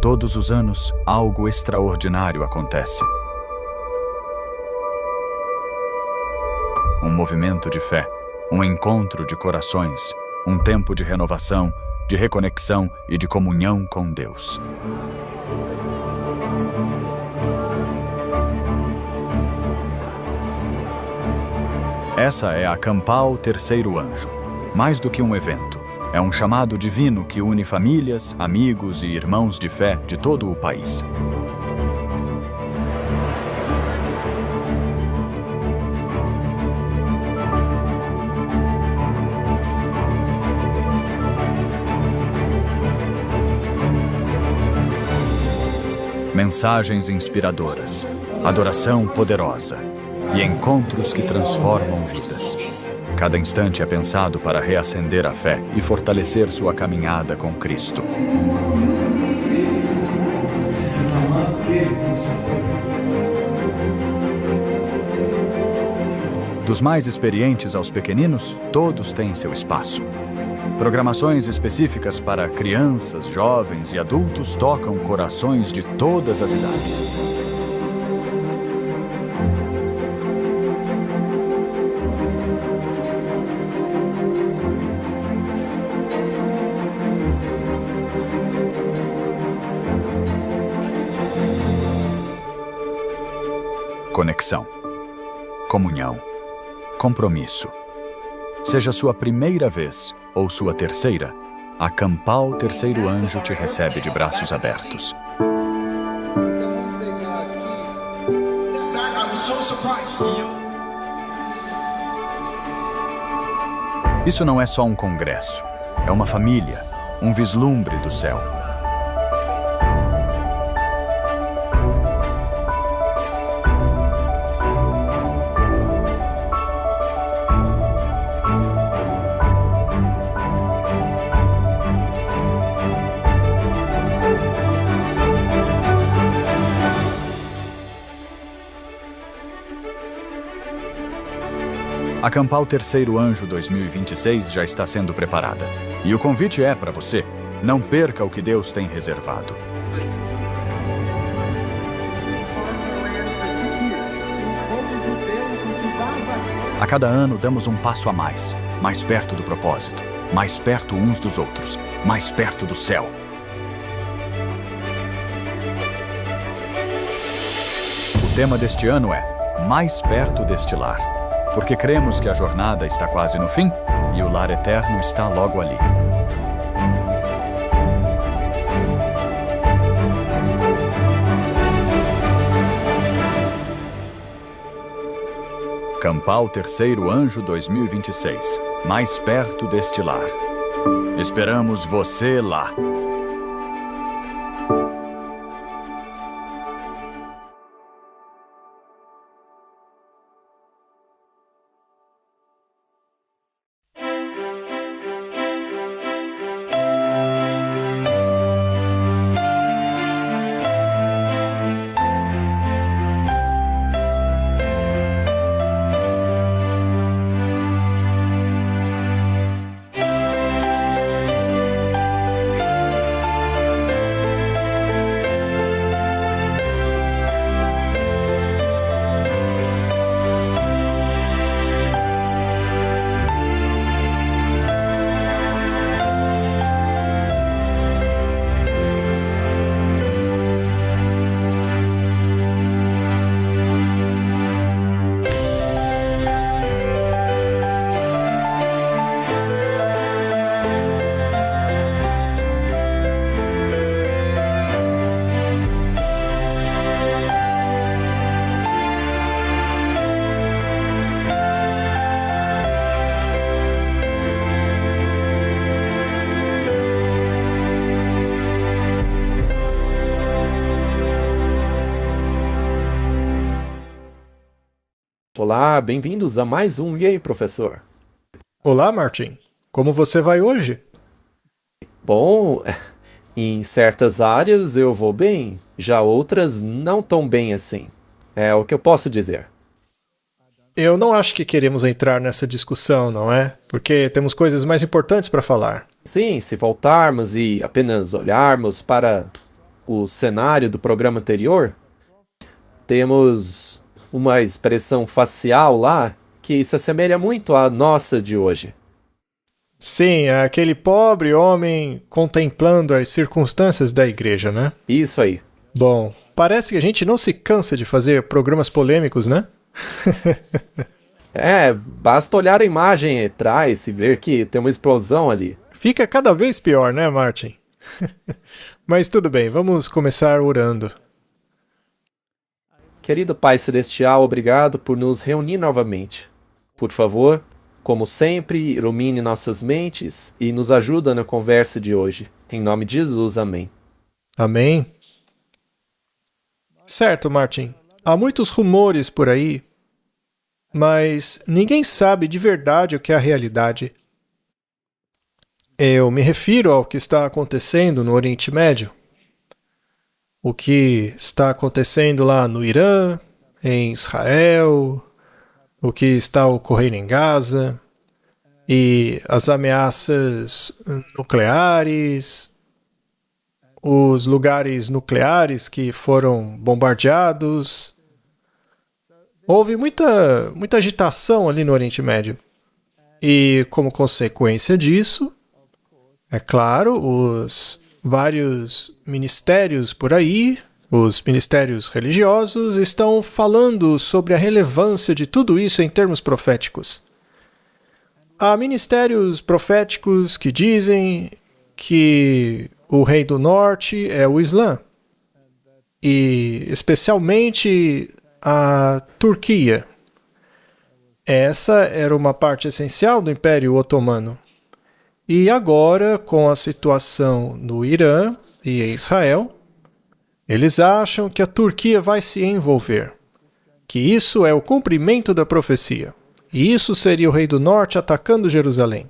Todos os anos, algo extraordinário acontece. Um movimento de fé, um encontro de corações, um tempo de renovação, de reconexão e de comunhão com Deus. Essa é a Campal Terceiro Anjo. Mais do que um evento, é um chamado divino que une famílias, amigos e irmãos de fé de todo o país. Mensagens inspiradoras, adoração poderosa e encontros que transformam vidas. Cada instante é pensado para reacender a fé e fortalecer sua caminhada com Cristo. Dos mais experientes aos pequeninos, todos têm seu espaço. Programações específicas para crianças, jovens e adultos tocam corações de todas as idades. Conexão, comunhão, compromisso. Seja sua primeira vez ou sua terceira, a Campal Terceiro Anjo te recebe de braços abertos. Isso não é só um congresso, é uma família, um vislumbre do céu. A Campal Terceiro Anjo 2026 já está sendo preparada. E o convite é para você. Não perca o que Deus tem reservado. A cada ano damos um passo a mais perto do propósito, mais perto uns dos outros, mais perto do céu. O tema deste ano é Mais Perto deste Lar. Porque cremos que a jornada está quase no fim e o lar eterno está logo ali. Campal Terceiro Anjo 2026. Mais perto deste lar. Esperamos você lá. Olá, bem-vindos a mais um E aí, professor? Olá, Martin. Como você vai hoje? Bom, em certas áreas eu vou bem, já outras não tão bem assim. É o que eu posso dizer. Eu não acho que queremos entrar nessa discussão, não é? Porque temos coisas mais importantes para falar. Sim, se voltarmos e apenas olharmos para o cenário do programa anterior, temos uma expressão facial lá que se assemelha muito à nossa de hoje. Sim, aquele pobre homem contemplando as circunstâncias da igreja, né? Isso aí. Bom, parece que a gente não se cansa de fazer programas polêmicos, né? Basta olhar a imagem atrás e ver que tem uma explosão ali. Fica cada vez pior, né, Martin? Mas tudo bem, vamos começar orando. Querido Pai Celestial, obrigado por nos reunir novamente. Por favor, como sempre, ilumine nossas mentes e nos ajuda na conversa de hoje. Em nome de Jesus, amém. Amém. Certo, Martin. Há muitos rumores por aí, mas ninguém sabe de verdade o que é a realidade. Eu me refiro ao que está acontecendo no Oriente Médio. O que está acontecendo lá no Irã, em Israel, o que está ocorrendo em Gaza, e as ameaças nucleares, os lugares nucleares que foram bombardeados. Houve muita agitação ali no Oriente Médio. E, como consequência disso, é claro, os vários ministérios por aí, os ministérios religiosos, estão falando sobre a relevância de tudo isso em termos proféticos. Há ministérios proféticos que dizem que o rei do norte é o Islã, e especialmente a Turquia. Essa era uma parte essencial do Império Otomano. E agora, com a situação no Irã e em Israel, eles acham que a Turquia vai se envolver, que isso é o cumprimento da profecia, e isso seria o rei do norte atacando Jerusalém.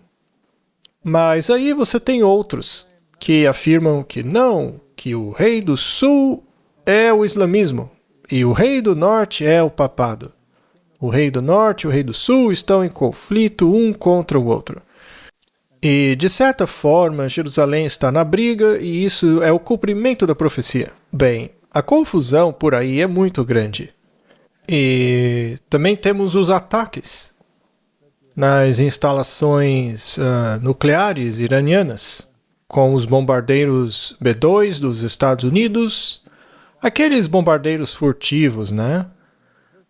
Mas aí você tem outros que afirmam que não, que o rei do sul é o islamismo, e o rei do norte é o papado. O rei do norte e o rei do sul estão em conflito um contra o outro. E, de certa forma, Jerusalém está na briga e isso é o cumprimento da profecia. Bem, a confusão por aí é muito grande. E também temos os ataques nas instalações nucleares iranianas, com os bombardeiros B-2 dos Estados Unidos, aqueles bombardeiros furtivos, né?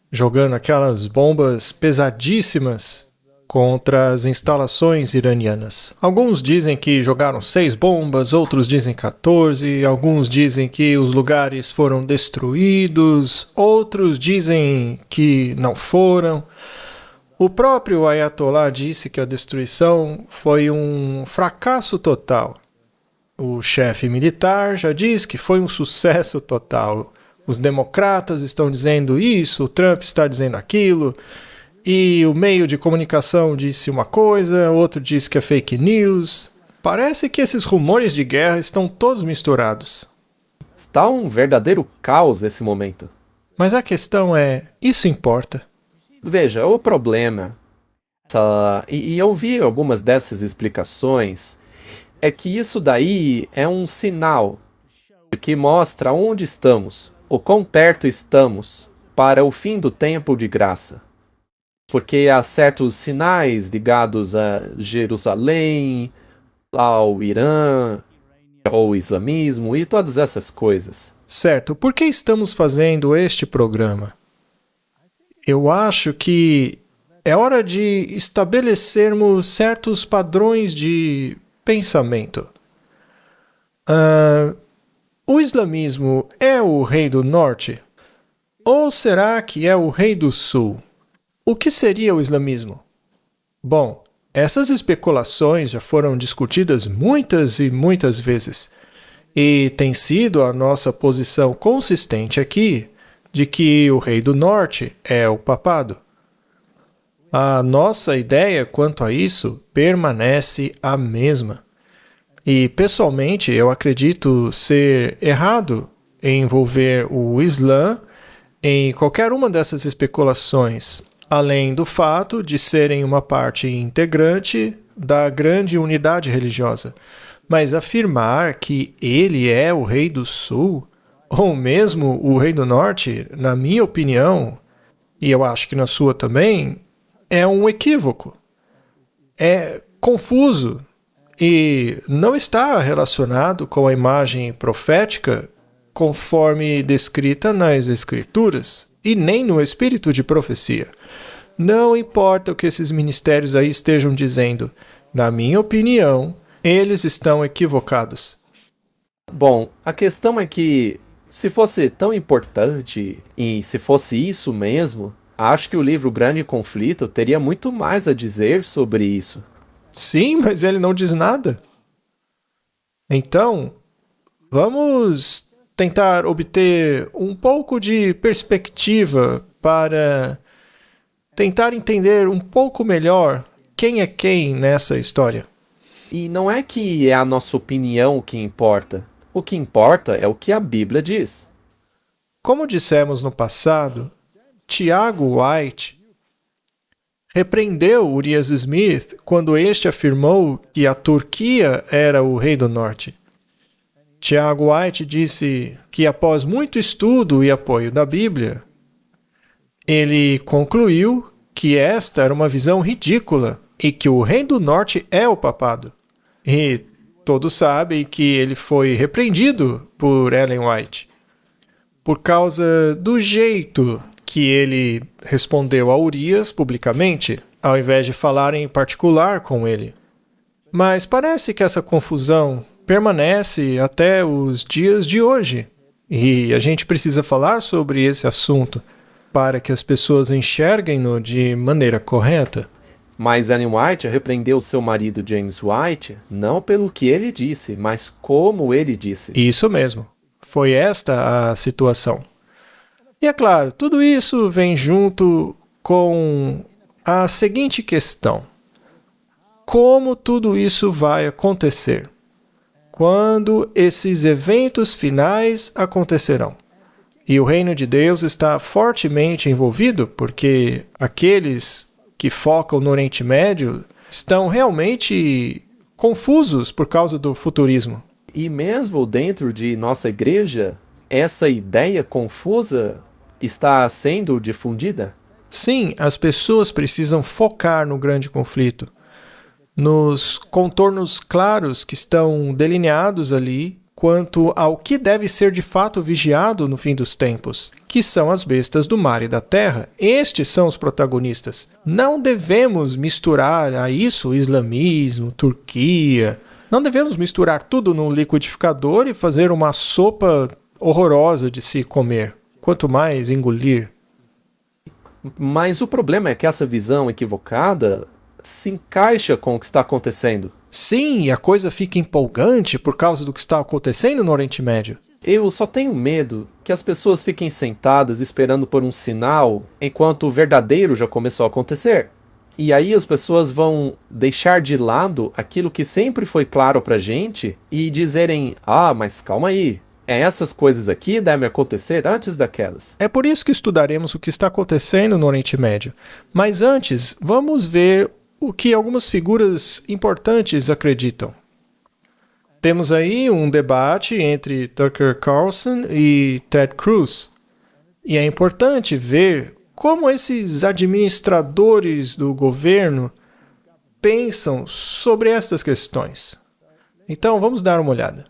Jogando aquelas bombas pesadíssimas contra as instalações iranianas. Alguns dizem que jogaram 6 bombas, outros dizem 14, alguns dizem que os lugares foram destruídos, outros dizem que não foram. O próprio Ayatollah disse que a destruição foi um fracasso total. O chefe militar já diz que foi um sucesso total. Os democratas estão dizendo isso, o Trump está dizendo aquilo. E o meio de comunicação disse uma coisa, outro disse que é fake news. Parece que esses rumores de guerra estão todos misturados. Está um verdadeiro caos nesse momento. Mas a questão é, isso importa? Veja, o problema, e eu vi algumas dessas explicações, é que isso daí é um sinal que mostra onde estamos, o quão perto estamos para o fim do tempo de graça. Porque há certos sinais ligados a Jerusalém, ao Irã, ao islamismo e todas essas coisas. Certo, por que estamos fazendo este programa? Eu acho que é hora de estabelecermos certos padrões de pensamento. O islamismo é o rei do norte? Ou será que é o rei do sul? O que seria o islamismo? Bom, essas especulações já foram discutidas muitas e muitas vezes, e tem sido a nossa posição consistente aqui de que o rei do norte é o papado. A nossa ideia quanto a isso permanece a mesma. E, pessoalmente, eu acredito ser errado em envolver o Islã em qualquer uma dessas especulações, além do fato de serem uma parte integrante da grande unidade religiosa. Mas afirmar que ele é o rei do sul, ou mesmo o rei do norte, na minha opinião, e eu acho que na sua também, é um equívoco. É confuso e não está relacionado com a imagem profética conforme descrita nas Escrituras e nem no espírito de profecia. Não importa o que esses ministérios aí estejam dizendo, na minha opinião, eles estão equivocados. Bom, a questão é que, se fosse tão importante e se fosse isso mesmo, acho que o livro Grande Conflito teria muito mais a dizer sobre isso. Sim, mas ele não diz nada. Então, vamos tentar obter um pouco de perspectiva para tentar entender um pouco melhor quem é quem nessa história. E não é que é a nossa opinião o que importa. O que importa é o que a Bíblia diz. Como dissemos no passado, Tiago White repreendeu Urias Smith quando este afirmou que a Turquia era o rei do norte. Tiago White disse que após muito estudo e apoio da Bíblia, ele concluiu que esta era uma visão ridícula e que o rei do norte é o papado. E todos sabem que ele foi repreendido por Ellen White por causa do jeito que ele respondeu a Urias publicamente, ao invés de falar em particular com ele. Mas parece que essa confusão permanece até os dias de hoje, e a gente precisa falar sobre esse assunto para que as pessoas enxerguem-no de maneira correta. Mas Ellen White repreendeu seu marido James White não pelo que ele disse, mas como ele disse. Isso mesmo. Foi esta a situação. E é claro, tudo isso vem junto com a seguinte questão: como tudo isso vai acontecer? Quando esses eventos finais acontecerão? E o reino de Deus está fortemente envolvido, porque aqueles que focam no Oriente Médio estão realmente confusos por causa do futurismo. E mesmo dentro de nossa igreja, essa ideia confusa está sendo difundida? Sim, as pessoas precisam focar no grande conflito, nos contornos claros que estão delineados ali quanto ao que deve ser de fato vigiado no fim dos tempos, que são as bestas do mar e da terra. Estes são os protagonistas. Não devemos misturar a isso islamismo, Turquia. Não devemos misturar tudo num liquidificador e fazer uma sopa horrorosa de se comer, quanto mais engolir. Mas o problema é que essa visão equivocada se encaixa com o que está acontecendo. Sim, e a coisa fica empolgante por causa do que está acontecendo no Oriente Médio. Eu só tenho medo que as pessoas fiquem sentadas esperando por um sinal enquanto o verdadeiro já começou a acontecer. E aí as pessoas vão deixar de lado aquilo que sempre foi claro pra gente e dizerem: ah, mas calma aí, essas coisas aqui devem acontecer antes daquelas. É por isso que estudaremos o que está acontecendo no Oriente Médio. Mas antes, vamos ver o que algumas figuras importantes acreditam. Temos aí um debate entre Tucker Carlson e Ted Cruz. E é importante ver como esses administradores do governo pensam sobre estas questões. Então, vamos dar uma olhada.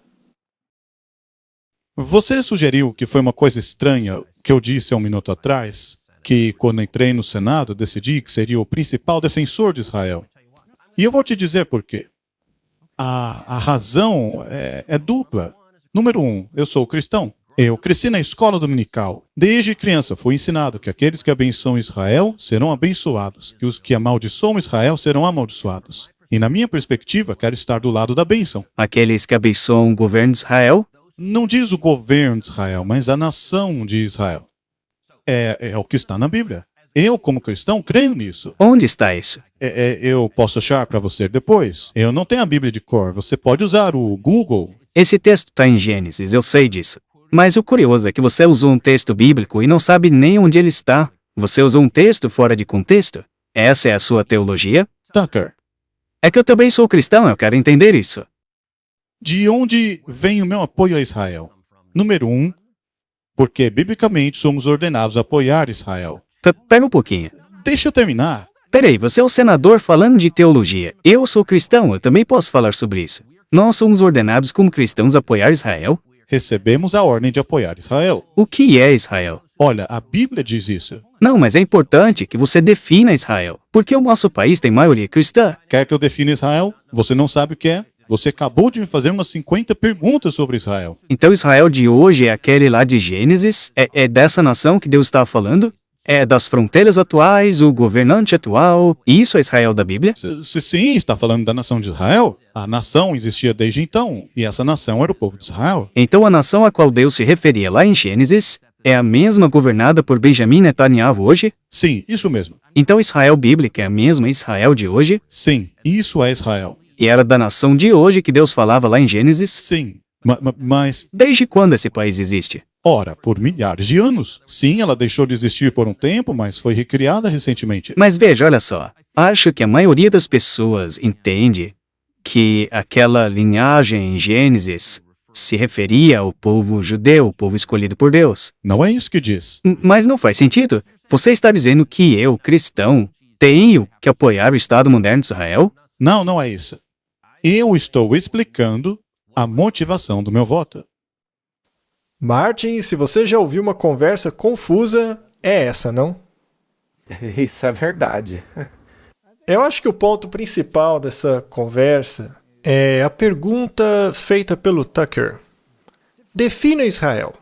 Você sugeriu que foi uma coisa estranha que eu disse há um minuto atrás, que quando entrei no Senado decidi que seria o principal defensor de Israel. E eu vou te dizer por quê. A razão é dupla. Número 1, eu sou cristão. Eu cresci na escola dominical. Desde criança fui ensinado que aqueles que abençoam Israel serão abençoados, que os que amaldiçoam Israel serão amaldiçoados. E na minha perspectiva, quero estar do lado da bênção. Aqueles que abençoam o governo de Israel? Não diz o governo de Israel, mas a nação de Israel. É o que está na Bíblia. Eu, como cristão, creio nisso. Onde está isso? Eu posso achar para você depois. Eu não tenho a Bíblia de cor. Você pode usar o Google. Esse texto está em Gênesis, eu sei disso. Mas o curioso é que você usou um texto bíblico e não sabe nem onde ele está. Você usou um texto fora de contexto? Essa é a sua teologia? Tucker, É que eu também sou cristão, eu quero entender isso. De onde vem o meu apoio a Israel? Número 1, porque biblicamente somos ordenados a apoiar Israel. Pera um pouquinho. Deixa eu terminar. Peraí, você é o senador falando de teologia. Eu sou cristão, eu também posso falar sobre isso. Nós somos ordenados como cristãos a apoiar Israel? Recebemos a ordem de apoiar Israel. O que é Israel? Olha, a Bíblia diz isso. Não, mas é importante que você defina Israel, porque o nosso país tem maioria cristã. Quer que eu defina Israel? Você não sabe o que é? Você acabou de me fazer umas 50 perguntas sobre Israel. Então Israel de hoje é aquele lá de Gênesis? É dessa nação que Deus está falando? É das fronteiras atuais, o governante atual? Isso é Israel da Bíblia? Sim, está falando da nação de Israel. A nação existia desde então, e essa nação era o povo de Israel. Então a nação a qual Deus se referia lá em Gênesis é a mesma governada por Benjamim Netanyahu hoje? Sim, isso mesmo. Então Israel bíblica é a mesma Israel de hoje? Sim, isso é Israel. E era da nação de hoje que Deus falava lá em Gênesis? Sim, mas... Desde quando esse país existe? Ora, por milhares de anos. Sim, ela deixou de existir por um tempo, mas foi recriada recentemente. Mas veja, olha só. Acho que a maioria das pessoas entende que aquela linhagem em Gênesis se referia ao povo judeu, o povo escolhido por Deus. Não é isso que diz. Mas não faz sentido. Você está dizendo que eu, cristão, tenho que apoiar o Estado moderno de Israel? Não, não é isso. Eu estou explicando a motivação do meu voto. Martin, se você já ouviu uma conversa confusa, é essa, não? Isso é verdade. Eu acho que o ponto principal dessa conversa é a pergunta feita pelo Tucker. Defina Israel.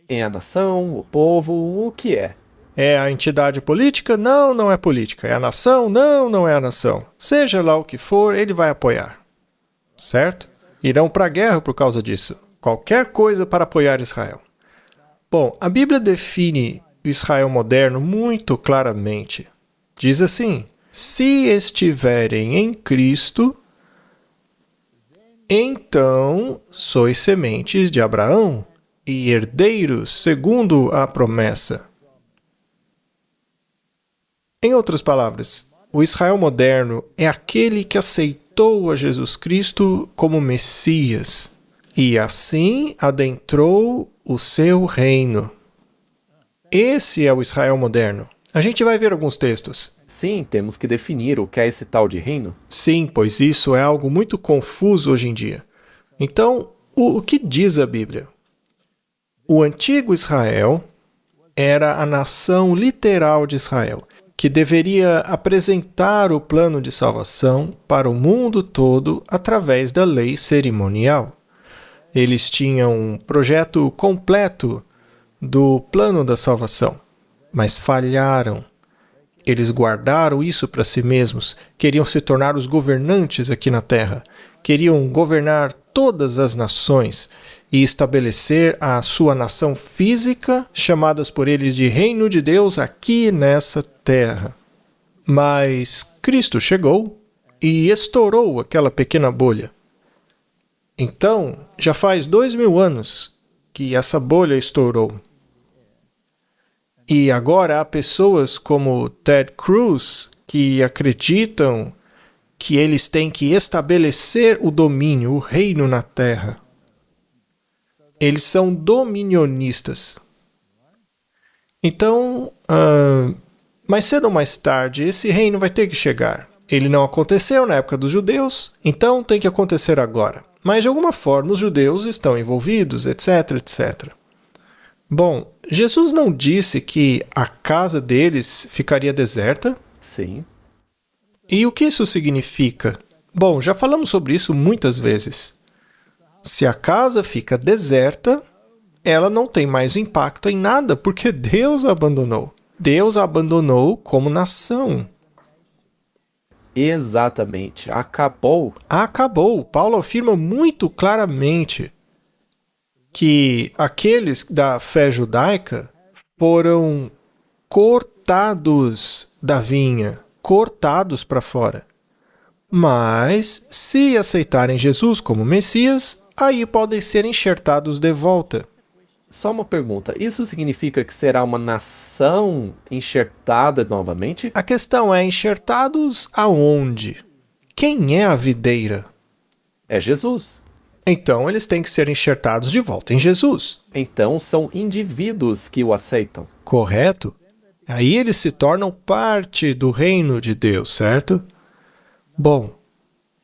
É a nação, o povo, o que é? É a entidade política? Não, não é política. É a nação? Não, não é a nação. Seja lá o que for, ele vai apoiar. Certo? Irão para a guerra por causa disso. Qualquer coisa para apoiar Israel. Bom, a Bíblia define o Israel moderno muito claramente. Diz assim: se estiverem em Cristo, então sois sementes de Abraão e herdeiros segundo a promessa. Em outras palavras, o Israel moderno é aquele que aceitou a Jesus Cristo como Messias e assim adentrou o seu reino. Esse é o Israel moderno. A gente vai ver alguns textos. Sim, temos que definir o que é esse tal de reino. Sim, pois isso é algo muito confuso hoje em dia. Então, o que diz a Bíblia? O antigo Israel era a nação literal de Israel, que deveria apresentar o plano de salvação para o mundo todo através da lei cerimonial. Eles tinham um projeto completo do plano da salvação, mas falharam. Eles guardaram isso para si mesmos, queriam se tornar os governantes aqui na terra, queriam governar todas as nações e estabelecer a sua nação física, chamadas por eles de Reino de Deus aqui nessa terra. Mas Cristo chegou e estourou aquela pequena bolha. Então, já faz 2000 anos que essa bolha estourou. E agora há pessoas como Ted Cruz que acreditam que eles têm que estabelecer o domínio, o reino na terra. Eles são dominionistas. Então, mais cedo ou mais tarde, esse reino vai ter que chegar. Ele não aconteceu na época dos judeus, então tem que acontecer agora. Mas, de alguma forma, os judeus estão envolvidos, etc, etc. Bom, Jesus não disse que a casa deles ficaria deserta? Sim. E o que isso significa? Bom, já falamos sobre isso muitas vezes. Se a casa fica deserta, ela não tem mais impacto em nada, porque Deus a abandonou. Deus a abandonou como nação. Exatamente. Acabou. Acabou. Paulo afirma muito claramente que aqueles da fé judaica foram cortados da vinha, cortados para fora. Mas, se aceitarem Jesus como Messias, aí podem ser enxertados de volta. Só uma pergunta. Isso significa que será uma nação enxertada novamente? A questão é, enxertados aonde? Quem é a videira? É Jesus. Então eles têm que ser enxertados de volta em Jesus. Então são indivíduos que o aceitam. Correto? Aí eles se tornam parte do reino de Deus, certo? Bom,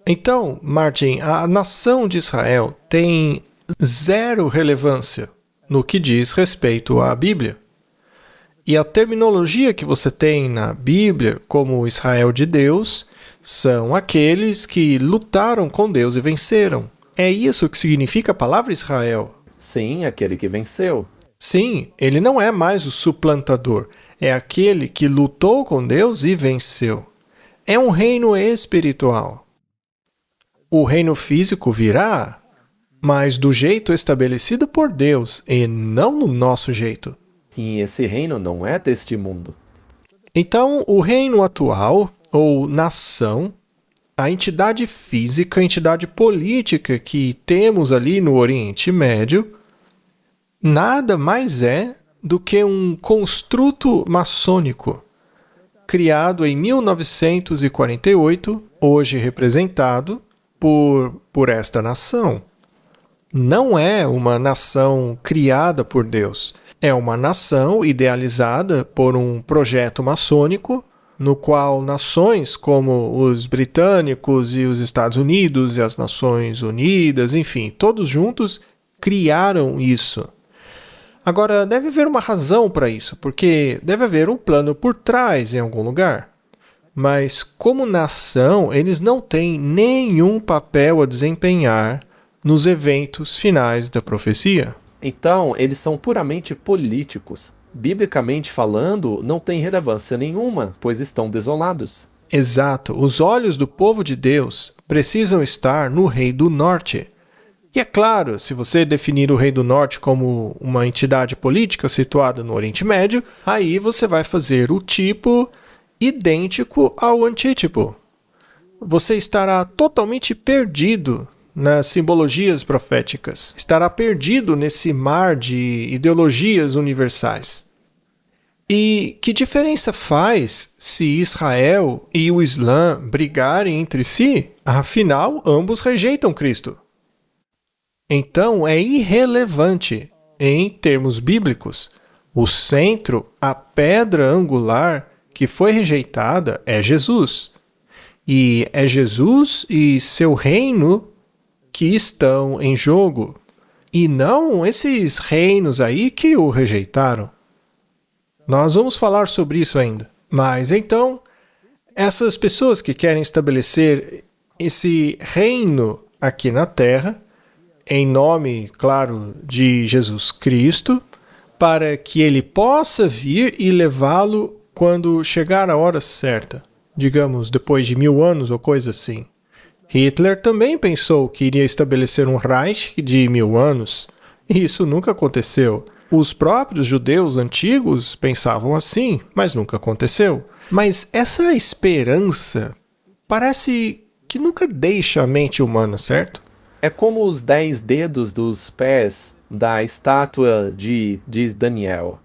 então, Martin, a nação de Israel tem zero relevância no que diz respeito à Bíblia. E a terminologia que você tem na Bíblia como Israel de Deus são aqueles que lutaram com Deus e venceram. É isso que significa a palavra Israel. Sim, aquele que venceu. Sim, ele não é mais o suplantador, é aquele que lutou com Deus e venceu. É um reino espiritual. O reino físico virá, mas do jeito estabelecido por Deus e não no nosso jeito. E esse reino não é deste mundo. Então, o reino atual, ou nação, a entidade física, a entidade política que temos ali no Oriente Médio, nada mais é do que um construto maçônico, criado em 1948, hoje representado por esta nação. Não é uma nação criada por Deus. É uma nação idealizada por um projeto maçônico, no qual nações como os britânicos e os Estados Unidos e as Nações Unidas, enfim, todos juntos criaram isso. Agora, deve haver uma razão para isso, porque deve haver um plano por trás em algum lugar. Mas, como nação, eles não têm nenhum papel a desempenhar nos eventos finais da profecia. Então, eles são puramente políticos. Biblicamente falando, não tem relevância nenhuma, pois estão desolados. Exato. Os olhos do povo de Deus precisam estar no Rei do Norte. E é claro, se você definir o Rei do Norte como uma entidade política situada no Oriente Médio, aí você vai fazer o tipo idêntico ao antítipo. Você estará totalmente perdido nas simbologias proféticas. Estará perdido nesse mar de ideologias universais. E que diferença faz se Israel e o Islã brigarem entre si? Afinal, ambos rejeitam Cristo. Então, é irrelevante, em termos bíblicos. O centro, a pedra angular que foi rejeitada é Jesus. E é Jesus e seu reino que estão em jogo, e não esses reinos aí que o rejeitaram. Nós vamos falar sobre isso ainda. Mas então, essas pessoas que querem estabelecer esse reino aqui na Terra, em nome, claro, de Jesus Cristo, para que ele possa vir e levá-lo quando chegar a hora certa, digamos, depois de 1000 anos ou coisa assim. Hitler também pensou que iria estabelecer um Reich de 1000 anos, e isso nunca aconteceu. Os próprios judeus antigos pensavam assim, mas nunca aconteceu. Mas essa esperança parece que nunca deixa a mente humana, certo? É como os 10 dedos dos pés da estátua de Daniel.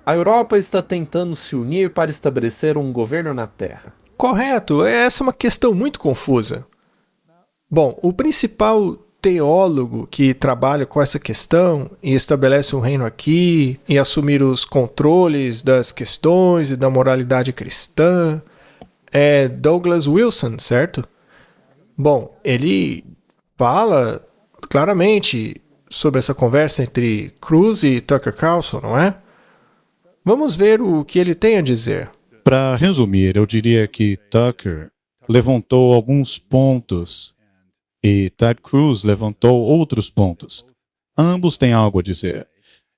A Europa está tentando se unir para estabelecer um governo na Terra. Correto, essa é uma questão muito confusa. Bom, o principal teólogo que trabalha com essa questão e estabelece um reino aqui e assumir os controles das questões e da moralidade cristã é Douglas Wilson, certo? Bom, ele fala claramente sobre essa conversa entre Cruz e Tucker Carlson, não é? Vamos ver o que ele tem a dizer. Para resumir, eu diria que Tucker levantou alguns pontos e Ted Cruz levantou outros pontos. Ambos têm algo a dizer.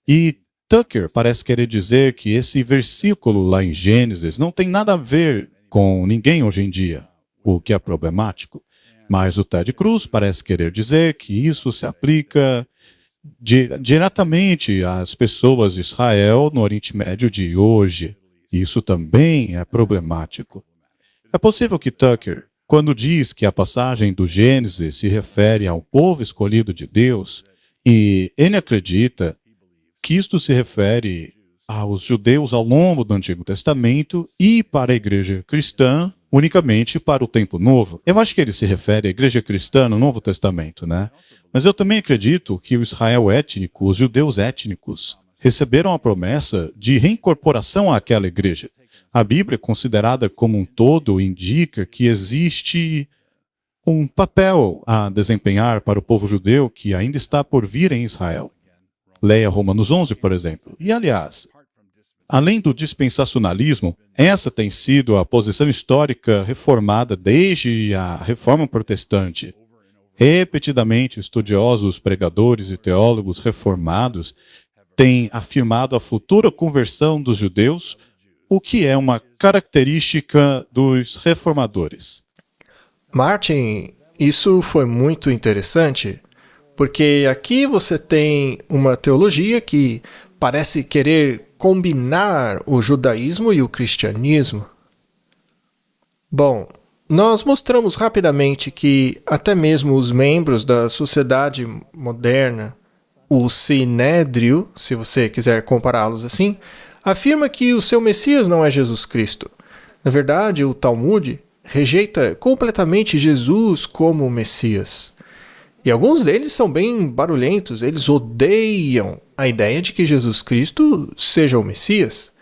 E Tucker parece querer dizer que esse versículo lá em Gênesis não tem nada a ver com ninguém hoje em dia, o que é problemático. Mas o Ted Cruz parece querer dizer que isso se aplica diretamente às pessoas de Israel no Oriente Médio de hoje. Isso também é problemático. É possível que Tucker, quando diz que a passagem do Gênesis se refere ao povo escolhido de Deus, e ele acredita que isto se refere aos judeus ao longo do Antigo Testamento e para a igreja cristã, unicamente para o tempo novo. Eu acho que ele se refere à igreja cristã no Novo Testamento, né? Mas eu também acredito que o Israel étnico, os judeus étnicos, receberam a promessa de reincorporação àquela igreja. A Bíblia, considerada como um todo, indica que existe um papel a desempenhar para o povo judeu que ainda está por vir em Israel. Leia Romanos 11, por exemplo. E, aliás, além do dispensacionalismo, essa tem sido a posição histórica reformada desde a Reforma Protestante. Repetidamente, estudiosos, pregadores e teólogos reformados têm afirmado a futura conversão dos judeus, o que é uma característica dos reformadores. Martin, isso foi muito interessante, porque aqui você tem uma teologia que parece querer combinar o judaísmo e o cristianismo. Bom, nós mostramos rapidamente que até mesmo os membros da sociedade moderna, o Sinédrio, se você quiser compará-los assim, afirma que o seu Messias não é Jesus Cristo. Na verdade, o Talmud rejeita completamente Jesus como Messias. E alguns deles são bem barulhentos, eles odeiam a ideia de que Jesus Cristo seja o Messias.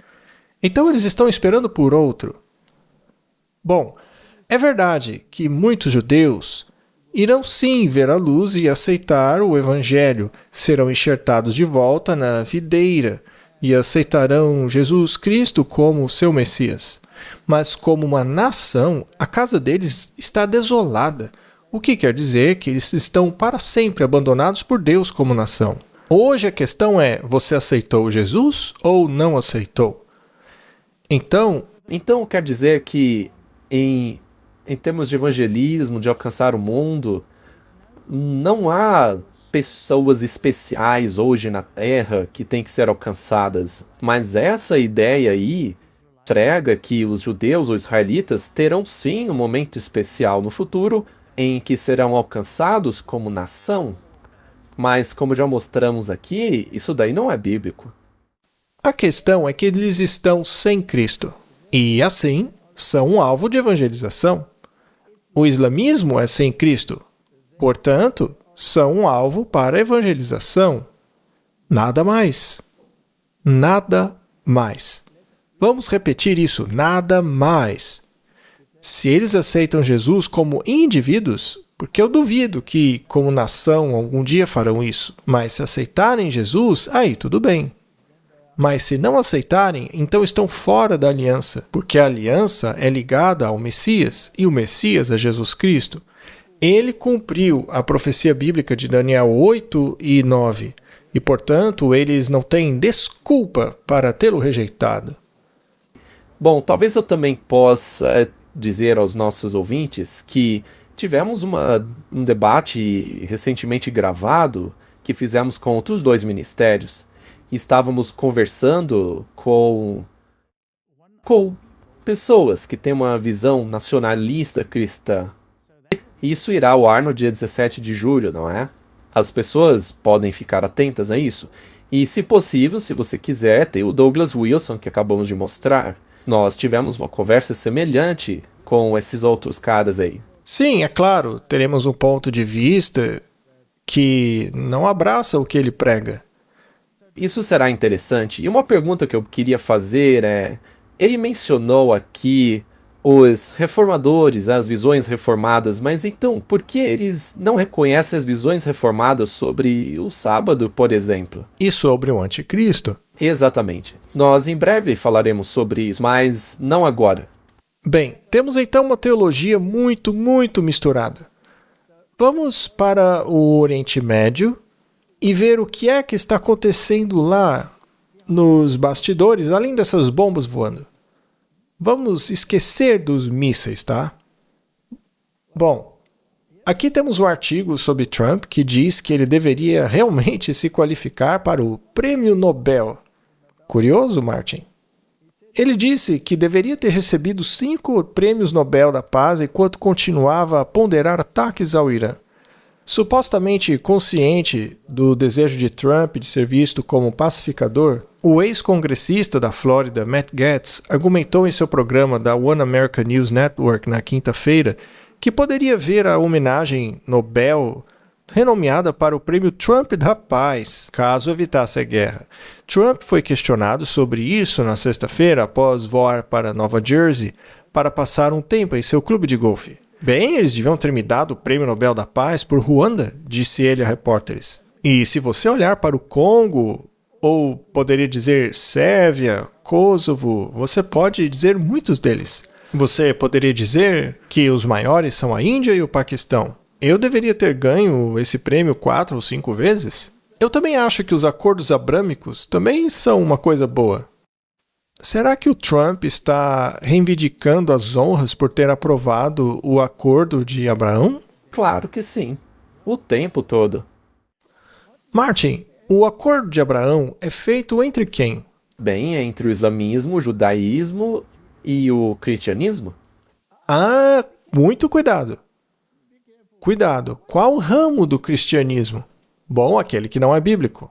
Então eles estão esperando por outro. Bom, é verdade que muitos judeus irão sim ver a luz e aceitar o Evangelho, serão enxertados de volta na videira e aceitarão Jesus Cristo como seu Messias. Mas como uma nação, a casa deles está desolada, o que quer dizer que eles estão para sempre abandonados por Deus como nação. Hoje a questão é, você aceitou Jesus ou não aceitou? Então quer dizer que em termos de evangelismo, de alcançar o mundo, não há pessoas especiais hoje na Terra que têm que ser alcançadas. Mas essa ideia aí prega que os judeus ou israelitas terão sim um momento especial no futuro em que serão alcançados como nação. Mas, como já mostramos aqui, isso daí não é bíblico. A questão é que eles estão sem Cristo e, assim, são um alvo de evangelização. O islamismo é sem Cristo, portanto, são um alvo para evangelização. Nada mais. Nada mais. Vamos repetir isso, nada mais. Se eles aceitam Jesus como indivíduos, porque eu duvido que, como nação, algum dia farão isso, mas se aceitarem Jesus, aí tudo bem. Mas se não aceitarem, então estão fora da aliança, porque a aliança é ligada ao Messias, e o Messias é Jesus Cristo. Ele cumpriu a profecia bíblica de Daniel 8 e 9, e, portanto, eles não têm desculpa para tê-lo rejeitado. Bom, talvez eu também possa dizer aos nossos ouvintes que tivemos um debate recentemente gravado que fizemos com outros dois ministérios. Estávamos conversando com pessoas que têm uma visão nacionalista cristã. Isso irá ao ar no dia 17 de julho, não é? As pessoas podem ficar atentas a isso. E, se possível, se você quiser, tem o Douglas Wilson, que acabamos de mostrar. Nós tivemos uma conversa semelhante com esses outros caras aí. Sim, é claro, teremos um ponto de vista que não abraça o que ele prega. Isso será interessante. E uma pergunta que eu queria fazer é... Ele mencionou aqui os reformadores, as visões reformadas, mas então, por que eles não reconhecem as visões reformadas sobre o sábado, por exemplo? E sobre o anticristo? Exatamente. Nós em breve falaremos sobre isso, mas não agora. Bem, temos então uma teologia muito misturada. Vamos para o Oriente Médio e ver o que é que está acontecendo lá nos bastidores, além dessas bombas voando. Vamos esquecer dos mísseis, tá? Bom, aqui temos um artigo sobre Trump que diz que ele deveria realmente se qualificar para o Prêmio Nobel. Curioso, Martin? Ele disse que deveria ter recebido 5 prêmios Nobel da Paz enquanto continuava a ponderar ataques ao Irã. Supostamente consciente do desejo de Trump de ser visto como pacificador, O ex-congressista da Flórida, Matt Gaetz, argumentou em seu programa da One America News Network na quinta-feira que poderia ver a homenagem Nobel renomeada para o Prêmio Trump da Paz, caso evitasse a guerra. Trump foi questionado sobre isso na sexta-feira após voar para Nova Jersey para passar um tempo em seu clube de golfe. Bem, eles deviam ter me dado o Prêmio Nobel da Paz por Ruanda, disse ele a repórteres. E se você olhar para o Congo, ou poderia dizer Sérvia, Kosovo, você pode dizer muitos deles. Você poderia dizer que os maiores são a Índia e o Paquistão. Eu deveria ter ganho esse prêmio 4 ou 5 vezes? Eu também acho que os acordos abrâmicos também são uma coisa boa. Será que o Trump está reivindicando as honras por ter aprovado o Acordo de Abraão? Claro que sim. O tempo todo. Martin, o Acordo de Abraão é feito entre quem? Bem, entre o islamismo, o judaísmo e o cristianismo? Ah, muito cuidado. Cuidado, qual ramo do cristianismo? Bom, aquele que não é bíblico.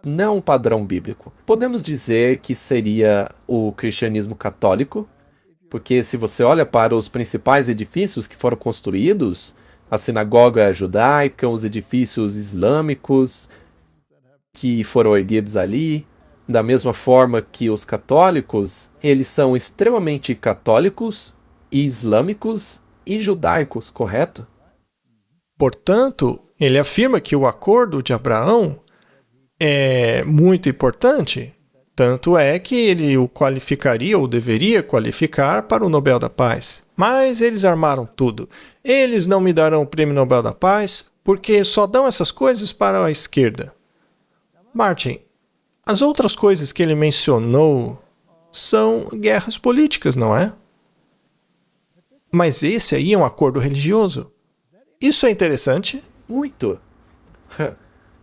Não um padrão bíblico. Podemos dizer que seria o cristianismo católico, porque se você olha para os principais edifícios que foram construídos, a sinagoga judaica, os edifícios islâmicos que foram erguidos ali, da mesma forma que os católicos, eles são extremamente católicos, e islâmicos e judaicos, correto? Portanto, ele afirma que o Acordo de Abraão é muito importante, tanto é que ele o qualificaria ou deveria qualificar para o Nobel da Paz. Mas eles armaram tudo. Eles não me darão o Prêmio Nobel da Paz porque só dão essas coisas para a esquerda. Martin, as outras coisas que ele mencionou são guerras políticas, não é? Mas esse aí é um acordo religioso. Isso é interessante? Muito.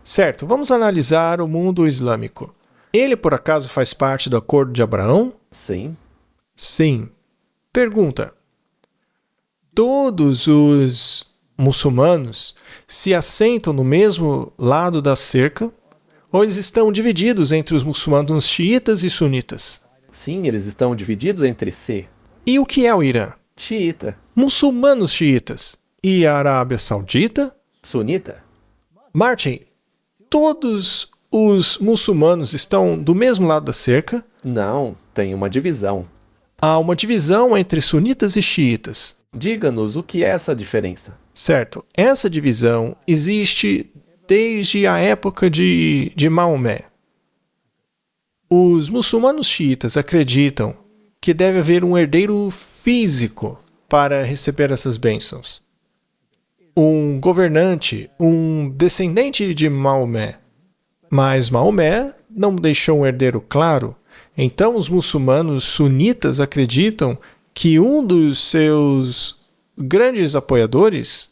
Certo, vamos analisar o mundo islâmico. Ele, por acaso, faz parte do Acordo de Abraão? Sim. Sim. Pergunta: todos os muçulmanos se assentam no mesmo lado da cerca ou eles estão divididos entre os muçulmanos xiitas e sunitas? Sim, eles estão divididos entre si. E o que é o Irã? Xiita. Muçulmanos xiitas. E a Arábia Saudita? Sunita. Martin, todos os muçulmanos estão do mesmo lado da cerca? Não, tem uma divisão. Há uma divisão entre sunitas e xiitas. Diga-nos o que é essa diferença. Certo. Essa divisão existe desde a época de Maomé. Os muçulmanos xiitas acreditam que deve haver um herdeiro físico para receber essas bênçãos. Um governante, um descendente de Maomé. Mas Maomé não deixou um herdeiro claro. Então os muçulmanos sunitas acreditam que um dos seus grandes apoiadores,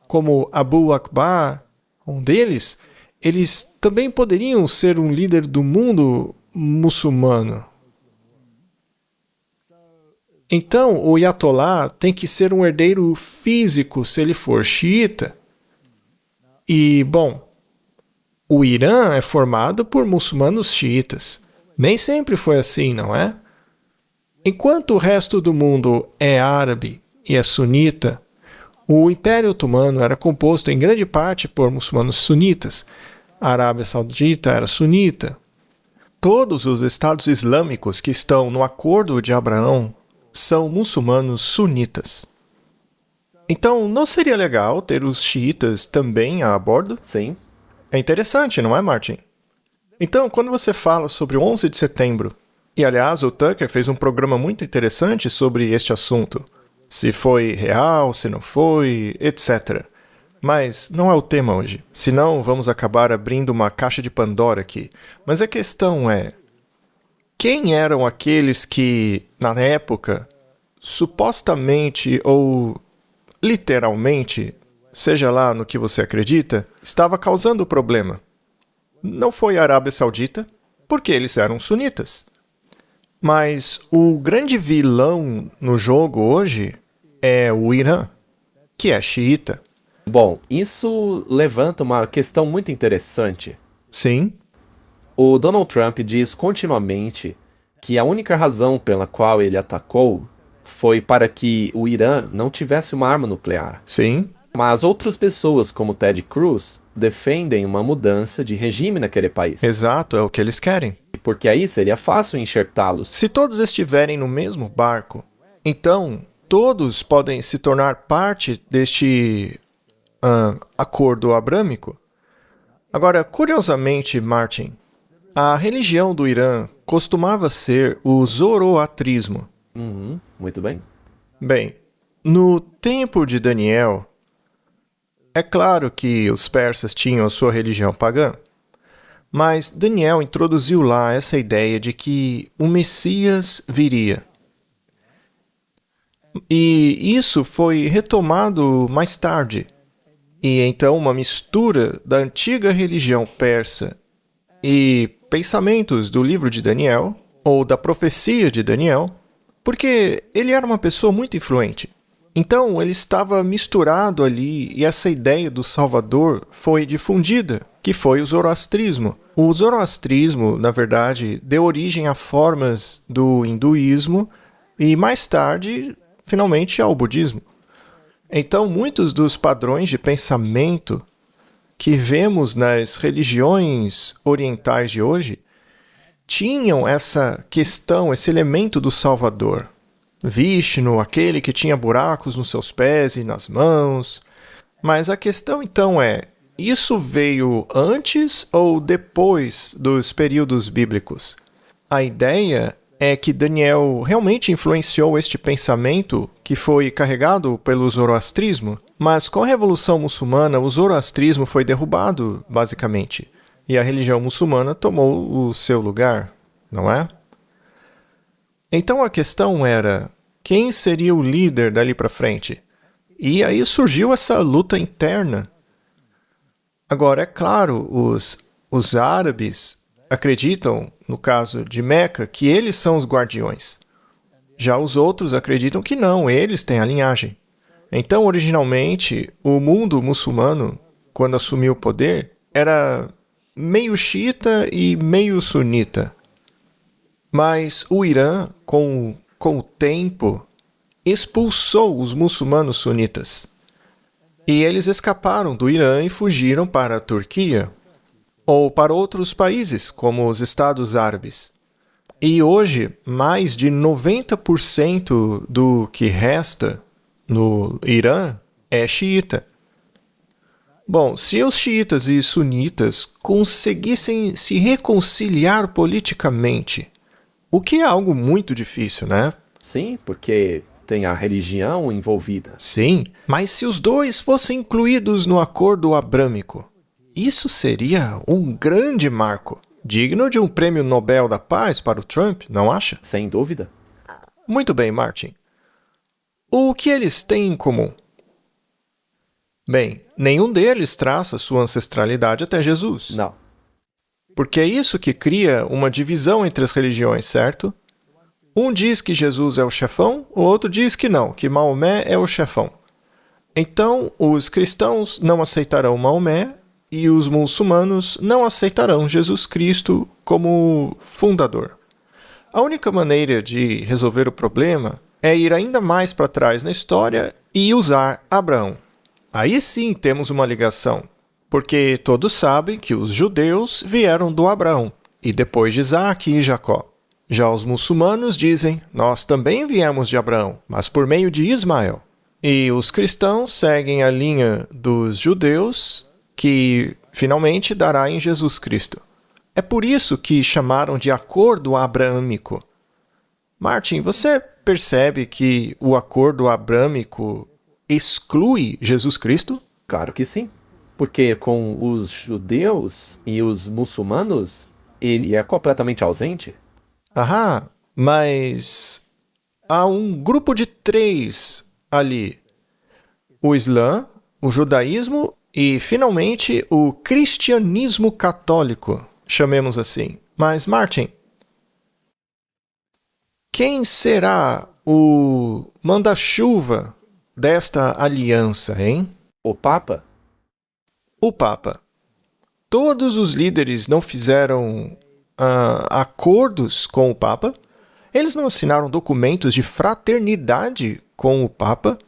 como Abu Akbar, um deles, eles também poderiam ser um líder do mundo muçulmano. Então, o Ayatollah tem que ser um herdeiro físico se ele for xiita. E, bom, o Irã é formado por muçulmanos xiitas. Nem sempre foi assim, não é? Enquanto o resto do mundo é árabe e é sunita, o Império Otomano era composto em grande parte por muçulmanos sunitas. A Arábia Saudita era sunita. Todos os estados islâmicos que estão no Acordo de Abraão são muçulmanos sunitas. Então, não seria legal ter os xiitas também a bordo? Sim. É interessante, não é, Martin? Então, quando você fala sobre o 11 de setembro, e aliás, o Tucker fez um programa muito interessante sobre este assunto, se foi real, se não foi, etc. Mas não é o tema hoje, senão vamos acabar abrindo uma caixa de Pandora aqui. Mas a questão é, quem eram aqueles que, na época, supostamente ou literalmente, seja lá no que você acredita, estava causando o problema? Não foi a Arábia Saudita, porque eles eram sunitas. Mas o grande vilão no jogo hoje é o Irã, que é xiita. Bom, isso levanta uma questão muito interessante. Sim. O Donald Trump diz continuamente que a única razão pela qual ele atacou foi para que o Irã não tivesse uma arma nuclear. Sim. Mas outras pessoas, como Ted Cruz, defendem uma mudança de regime naquele país. Exato, é o que eles querem. Porque aí seria fácil enxertá-los. Se todos estiverem no mesmo barco, então todos podem se tornar parte deste acordo abrâmico. Agora, curiosamente, Martin, a religião do Irã costumava ser o zoroatrismo. Muito bem. Bem, no tempo de Daniel, é claro que os persas tinham a sua religião pagã, mas Daniel introduziu lá essa ideia de que o Messias viria. E isso foi retomado mais tarde. E então uma mistura da antiga religião persa e pensamentos do livro de Daniel, ou da profecia de Daniel, porque ele era uma pessoa muito influente. Então ele estava misturado ali e essa ideia do Salvador foi difundida, que foi o zoroastrismo. O zoroastrismo, na verdade, deu origem a formas do hinduísmo e mais tarde, finalmente, ao budismo. Então, muitos dos padrões de pensamento que vemos nas religiões orientais de hoje tinham essa questão, esse elemento do Salvador. Vishnu, aquele que tinha buracos nos seus pés e nas mãos. Mas a questão então é, isso veio antes ou depois dos períodos bíblicos? A ideia é que Daniel realmente influenciou este pensamento que foi carregado pelo zoroastrismo, mas com a Revolução Muçulmana o zoroastrismo foi derrubado, basicamente, e a religião muçulmana tomou o seu lugar, não é? Então a questão era, quem seria o líder dali para frente? E aí surgiu essa luta interna. Agora, é claro, os árabes acreditam, no caso de Meca, que eles são os guardiões. Já os outros acreditam que não, eles têm a linhagem. Então, originalmente, o mundo muçulmano, quando assumiu o poder, era meio xiita e meio sunita. Mas o Irã, com o tempo, expulsou os muçulmanos sunitas. E eles escaparam do Irã e fugiram para a Turquia, ou para outros países, como os Estados Árabes. E hoje, mais de 90% do que resta no Irã é xiita. Bom, se os xiitas e sunitas conseguissem se reconciliar politicamente, o que é algo muito difícil, né? Sim, porque tem a religião envolvida. Sim, mas se os dois fossem incluídos no acordo abrâmico, isso seria um grande marco, digno de um prêmio Nobel da Paz para o Trump, não acha? Sem dúvida. Muito bem, Martin. O que eles têm em comum? Bem, nenhum deles traça sua ancestralidade até Jesus. Não. Porque é isso que cria uma divisão entre as religiões, certo? Um diz que Jesus é o chefão, o outro diz que não, que Maomé é o chefão. Então, os cristãos não aceitarão Maomé e os muçulmanos não aceitarão Jesus Cristo como fundador. A única maneira de resolver o problema é ir ainda mais para trás na história e usar Abraão. Aí sim temos uma ligação, porque todos sabem que os judeus vieram do Abraão, e depois de Isaac e Jacó. Já os muçulmanos dizem, nós também viemos de Abraão, mas por meio de Ismael. E os cristãos seguem a linha dos judeus, que finalmente dará em Jesus Cristo. É por isso que chamaram de acordo abraâmico. Martin, você percebe que o acordo abrâmico exclui Jesus Cristo? Claro que sim. Porque com os judeus e os muçulmanos, ele é completamente ausente. Aham, mas há um grupo de 3 ali. O Islã, o judaísmo e, finalmente, o cristianismo católico, chamemos assim. Mas, Martin, quem será o manda-chuva desta aliança, hein? O Papa? O Papa. Todos os líderes não fizeram acordos com o Papa. Eles não assinaram documentos de fraternidade com o Papa.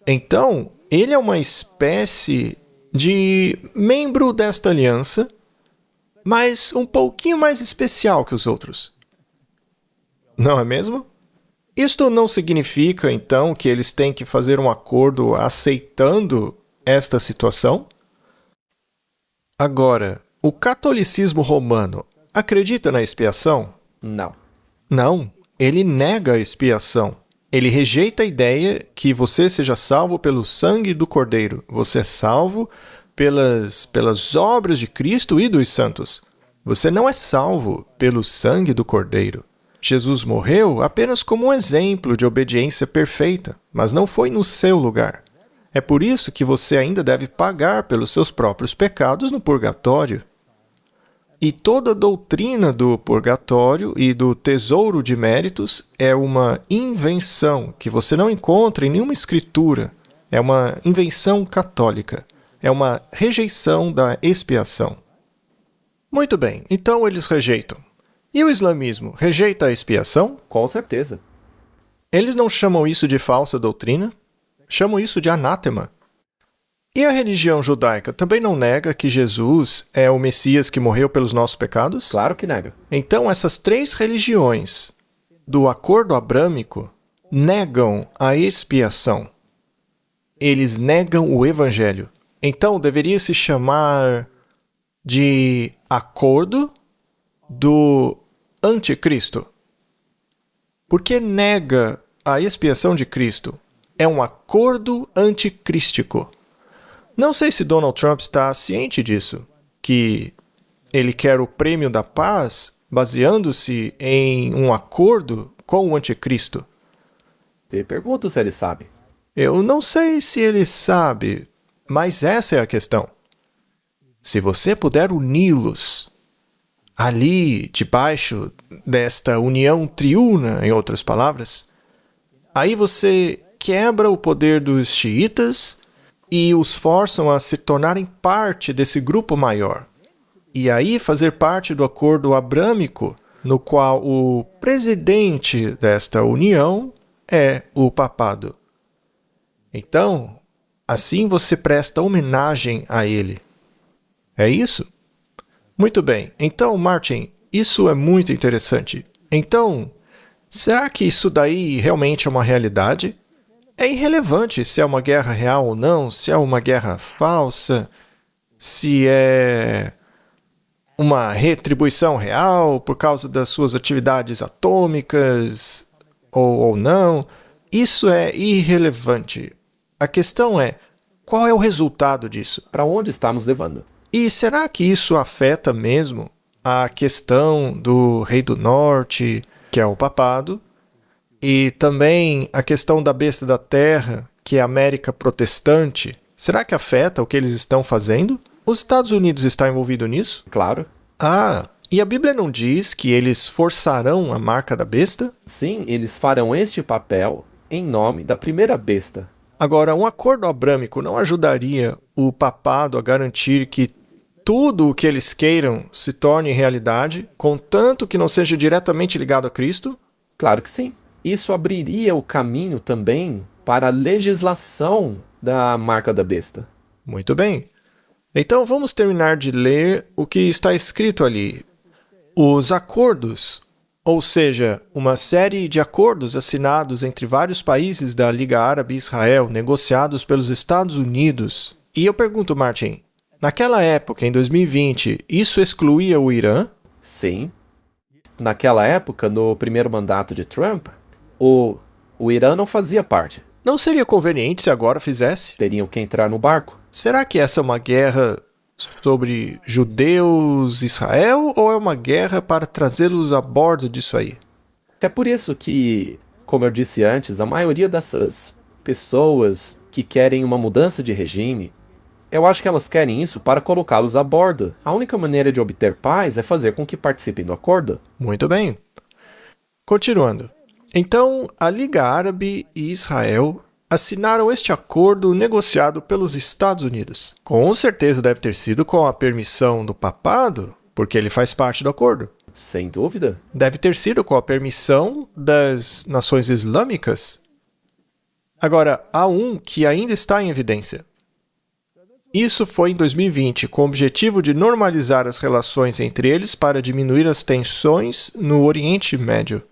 Então, ele é uma espécie de membro desta aliança, mas um pouquinho mais especial que os outros. Não é mesmo? Isto não significa, então, que eles têm que fazer um acordo aceitando esta situação? Agora, o catolicismo romano acredita na expiação? Não. Não, ele nega a expiação. Ele rejeita a ideia que você seja salvo pelo sangue do Cordeiro. Você é salvo pelas obras de Cristo e dos santos. Você não é salvo pelo sangue do Cordeiro. Jesus morreu apenas como um exemplo de obediência perfeita, mas não foi no seu lugar. É por isso que você ainda deve pagar pelos seus próprios pecados no purgatório. E toda a doutrina do purgatório e do tesouro de méritos é uma invenção que você não encontra em nenhuma escritura. É uma invenção católica. É uma rejeição da expiação. Muito bem, então eles rejeitam. E o islamismo rejeita a expiação? Com certeza. Eles não chamam isso de falsa doutrina? Chamam isso de anátema. E a religião judaica também não nega que Jesus é o Messias que morreu pelos nossos pecados? Claro que nega. Então, essas três religiões do acordo abrâmico negam a expiação. Eles negam o evangelho. Então, deveria se chamar de acordo do anticristo. Porque nega a expiação de Cristo. É um acordo anticrístico. Não sei se Donald Trump está ciente disso, que ele quer o prêmio da paz baseando-se em um acordo com o anticristo. Te pergunto se ele sabe. Eu não sei se ele sabe, mas essa é a questão. Se você puder uni-los ali debaixo desta união triuna, em outras palavras, aí você quebra o poder dos xiitas e os forçam a se tornarem parte desse grupo maior. E aí fazer parte do acordo abrâmico, no qual o presidente desta união é o papado. Então, assim você presta homenagem a ele. É isso? Muito bem. Então, Martin, isso é muito interessante. Então, será que isso daí realmente é uma realidade? É irrelevante se é uma guerra real ou não, se é uma guerra falsa, se é uma retribuição real por causa das suas atividades atômicas ou não. Isso é irrelevante. A questão é, qual é o resultado disso? Para onde está nos levando? E será que isso afeta mesmo a questão do Rei do Norte, que é o papado, e também a questão da besta da terra, que é a América protestante? Será que afeta o que eles estão fazendo? Os Estados Unidos está envolvido nisso? Claro. Ah, e a Bíblia não diz que eles forçarão a marca da besta? Sim, eles farão este papel em nome da primeira besta. Agora, um acordo abrâmico não ajudaria o papado a garantir que tudo o que eles queiram se torne realidade, contanto que não seja diretamente ligado a Cristo? Claro que sim. Isso abriria o caminho também para a legislação da marca da besta. Muito bem. Então vamos terminar de ler o que está escrito ali. Os acordos, ou seja, uma série de acordos assinados entre vários países da Liga Árabe e Israel, negociados pelos Estados Unidos. E eu pergunto, Martin, naquela época, em 2020, isso excluía o Irã? Sim. Naquela época, no primeiro mandato de Trump, o Irã não fazia parte. Não seria conveniente se agora fizesse? Teriam que entrar no barco. Será que essa é uma guerra sobre judeus e Israel ou é uma guerra para trazê-los a bordo disso aí? É por isso que, como eu disse antes, a maioria dessas pessoas que querem uma mudança de regime, eu acho que elas querem isso para colocá-los a bordo. A única maneira de obter paz é fazer com que participem do acordo. Muito bem. Continuando. Então, a Liga Árabe e Israel assinaram este acordo negociado pelos Estados Unidos. Com certeza deve ter sido com a permissão do papado, porque ele faz parte do acordo. Sem dúvida. Deve ter sido com a permissão das nações islâmicas. Agora, há um que ainda está em evidência. Isso foi em 2020, com o objetivo de normalizar as relações entre eles para diminuir as tensões no Oriente Médio.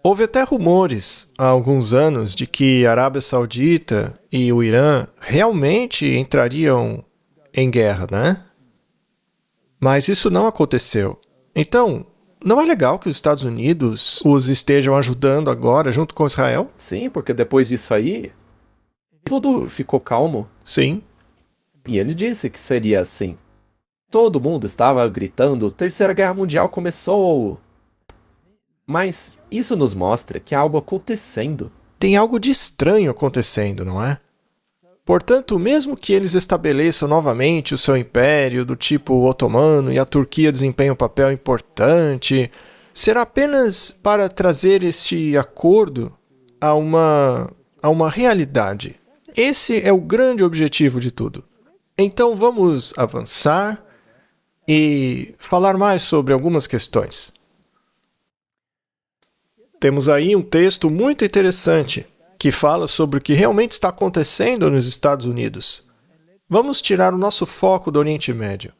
Houve até rumores, há alguns anos, de que a Arábia Saudita e o Irã realmente entrariam em guerra, né? Mas isso não aconteceu. Então, não é legal que os Estados Unidos os estejam ajudando agora, junto com Israel? Sim, porque depois disso aí, tudo ficou calmo. Sim. E ele disse que seria assim. Todo mundo estava gritando, Terceira Guerra Mundial começou. Mas isso nos mostra que há algo acontecendo. Tem algo de estranho acontecendo, não é? Portanto, mesmo que eles estabeleçam novamente o seu império do tipo otomano e a Turquia desempenhe um papel importante, será apenas para trazer este acordo a uma realidade. Esse é o grande objetivo de tudo. Então vamos avançar e falar mais sobre algumas questões. Temos aí um texto muito interessante que fala sobre o que realmente está acontecendo nos Estados Unidos. Vamos tirar o nosso foco do Oriente Médio.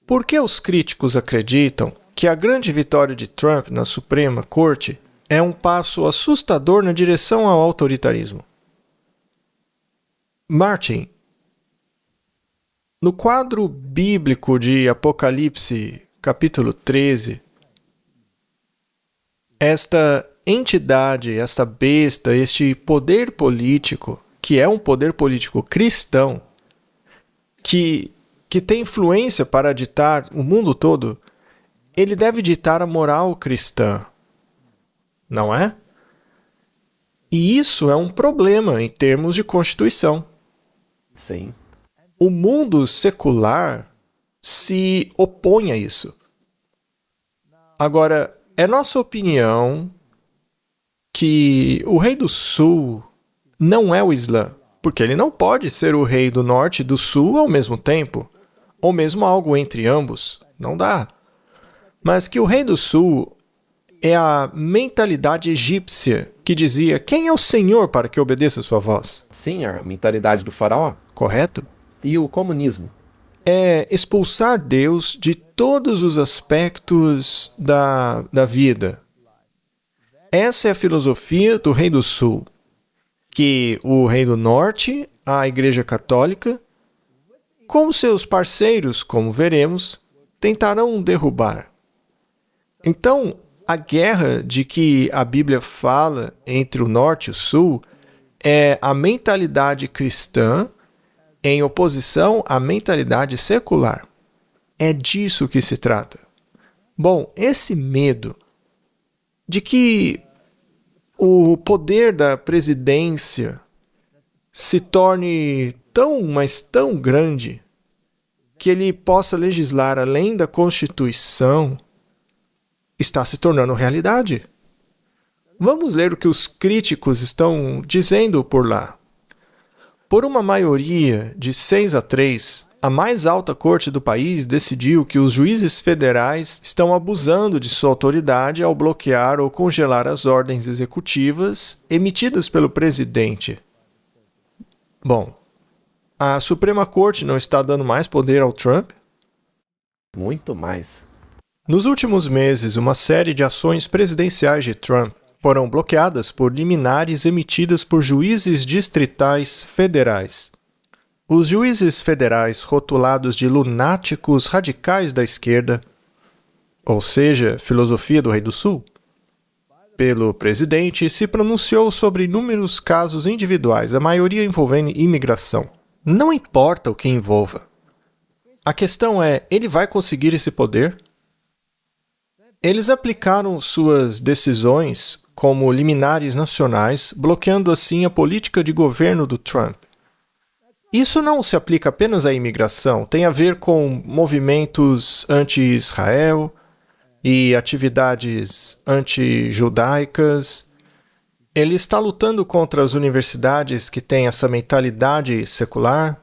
Por que os críticos acreditam que a grande vitória de Trump na Suprema Corte é um passo assustador na direção ao autoritarismo? Martin, no quadro bíblico de Apocalipse, capítulo 13, esta entidade, esta besta, este poder político, que é um poder político cristão, que tem influência para ditar o mundo todo, ele deve ditar a moral cristã, não é? E isso é um problema em termos de Constituição. Sim. O mundo secular se opõe a isso. Agora, é nossa opinião que o rei do sul não é o Islã, porque ele não pode ser o rei do norte e do sul ao mesmo tempo, ou mesmo algo entre ambos, não dá. Mas que o rei do sul é a mentalidade egípcia que dizia: quem é o Senhor para que obedeça a sua voz? Sim, a mentalidade do faraó. Correto? E o comunismo. É expulsar Deus de todos os aspectos da vida. Essa é a filosofia do rei do sul, que o rei do norte, a Igreja Católica, com seus parceiros, como veremos, tentarão derrubar. Então, a guerra de que a Bíblia fala entre o norte e o sul é a mentalidade cristã em oposição à mentalidade secular. É disso que se trata. Bom, esse medo de que o poder da presidência se torne tão, mas tão grande que ele possa legislar além da Constituição está se tornando realidade. Vamos ler o que os críticos estão dizendo por lá. Por uma maioria de 6-3, a mais alta corte do país decidiu que os juízes federais estão abusando de sua autoridade ao bloquear ou congelar as ordens executivas emitidas pelo presidente. Bom, a Suprema Corte não está dando mais poder ao Trump? Muito mais. Nos últimos meses, uma série de ações presidenciais de Trump foram bloqueadas por liminares emitidas por juízes distritais federais. Os juízes federais rotulados de lunáticos radicais da esquerda, ou seja, filosofia do Rei do Sul, pelo presidente, se pronunciou sobre inúmeros casos individuais, a maioria envolvendo imigração. Não importa o que envolva. A questão é, ele vai conseguir esse poder? Eles aplicaram suas decisões como liminares nacionais, bloqueando assim a política de governo do Trump. Isso não se aplica apenas à imigração, tem a ver com movimentos anti-Israel e atividades anti-judaicas. Ele está lutando contra as universidades que têm essa mentalidade secular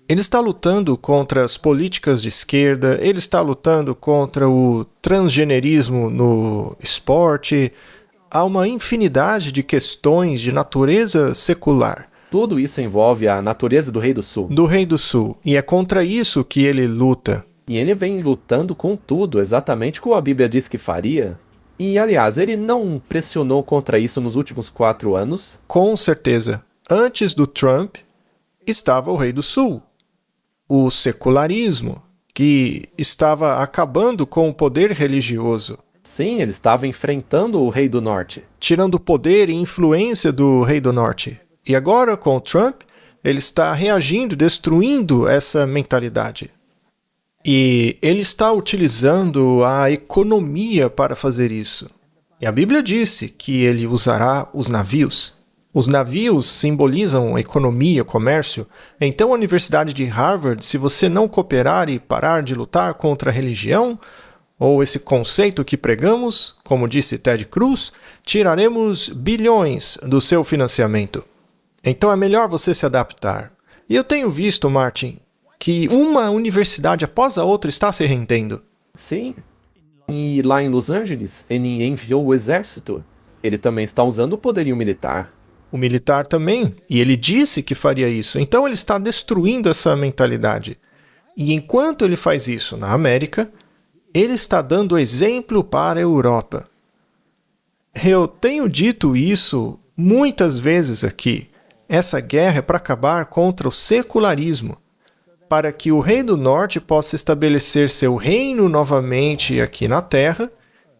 Ele está lutando contra as políticas de esquerda, ele está lutando contra o transgenerismo no esporte. Há uma infinidade de questões de natureza secular. Tudo isso envolve a natureza do Rei do Sul. Do Rei do Sul. E é contra isso que ele luta. E ele vem lutando com tudo, exatamente como a Bíblia diz que faria. E, aliás, ele não pressionou contra isso nos últimos 4 anos? Com certeza. Antes do Trump, estava o Rei do Sul. O secularismo, que estava acabando com o poder religioso. Sim, ele estava enfrentando o Rei do Norte. Tirando o poder e influência do Rei do Norte. E agora, com o Trump, ele está reagindo, destruindo essa mentalidade. E ele está utilizando a economia para fazer isso. E a Bíblia disse que ele usará os navios. Os navios simbolizam a economia, comércio. Então, a Universidade de Harvard, se você não cooperar e parar de lutar contra a religião, ou esse conceito que pregamos, como disse Ted Cruz, tiraremos bilhões do seu financiamento. Então é melhor você se adaptar. E eu tenho visto, Martin, que uma universidade após a outra está se rendendo. Sim. E lá em Los Angeles, ele enviou o exército. Ele também está usando o poderio militar. O militar também. E ele disse que faria isso. Então ele está destruindo essa mentalidade. E enquanto ele faz isso na América, ele está dando exemplo para a Europa. Eu tenho dito isso muitas vezes aqui. Essa guerra é para acabar contra o secularismo, para que o Rei do Norte possa estabelecer seu reino novamente aqui na Terra,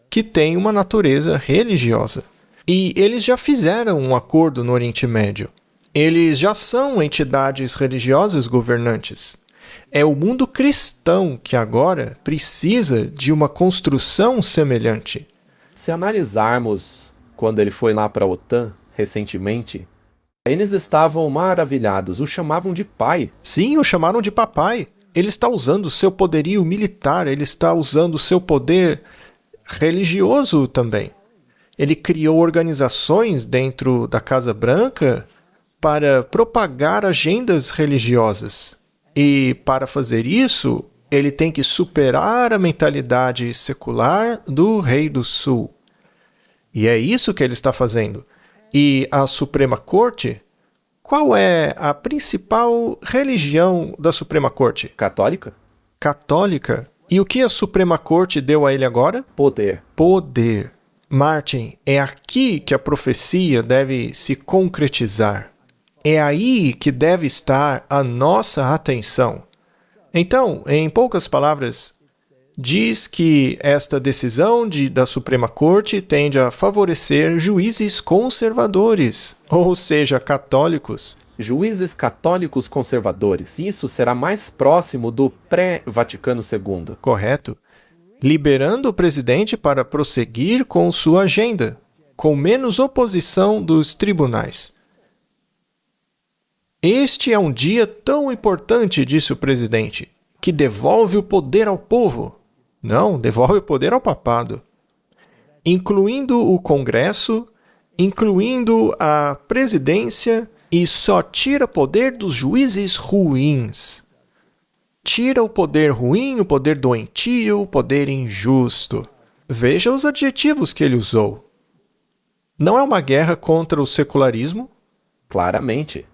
que tem uma natureza religiosa. E eles já fizeram um acordo no Oriente Médio. Eles já são entidades religiosas governantes. É o mundo cristão que agora precisa de uma construção semelhante. Se analisarmos quando ele foi lá para a OTAN recentemente, eles estavam maravilhados, o chamavam de pai. Sim, o chamaram de papai. Ele está usando o seu poderio militar, ele está usando o seu poder religioso também. Ele criou organizações dentro da Casa Branca para propagar agendas religiosas. E para fazer isso, ele tem que superar a mentalidade secular do Rei do Sul. E é isso que ele está fazendo. E a Suprema Corte, qual é a principal religião da Suprema Corte? Católica? Católica. E o que a Suprema Corte deu a ele agora? Poder. Poder. Martin, é aqui que a profecia deve se concretizar. É aí que deve estar a nossa atenção. Então, em poucas palavras, diz que esta decisão da Suprema Corte tende a favorecer juízes conservadores, ou seja, católicos. Juízes católicos conservadores. Isso será mais próximo do pré-Vaticano II. Correto. Liberando o presidente para prosseguir com sua agenda, com menos oposição dos tribunais. Este é um dia tão importante, disse o presidente, que devolve o poder ao povo. Não, devolve o poder ao papado. Incluindo o Congresso, incluindo a presidência, e só tira poder dos juízes ruins. Tira o poder ruim, o poder doentio, o poder injusto. Veja os adjetivos que ele usou. Não é uma guerra contra o secularismo? Claramente.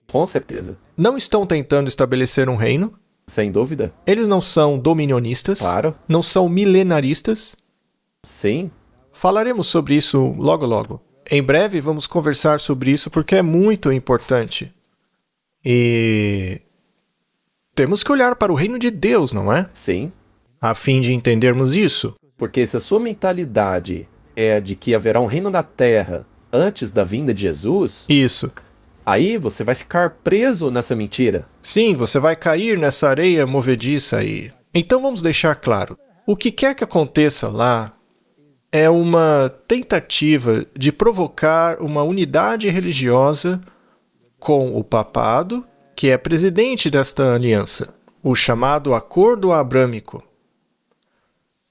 Com certeza. Não estão tentando estabelecer um reino? Sem dúvida. Eles não são dominionistas? Claro. Não são milenaristas? Sim. Falaremos sobre isso logo logo. Em breve vamos conversar sobre isso porque é muito importante. E temos que olhar para o reino de Deus, não é? Sim. A fim de entendermos isso. Porque se a sua mentalidade é de que haverá um reino na Terra antes da vinda de Jesus, Isso. aí você vai ficar preso nessa mentira. Sim, você vai cair nessa areia movediça aí. Então vamos deixar claro. O que quer que aconteça lá é uma tentativa de provocar uma unidade religiosa com o papado, que é presidente desta aliança, o chamado Acordo Abrâmico.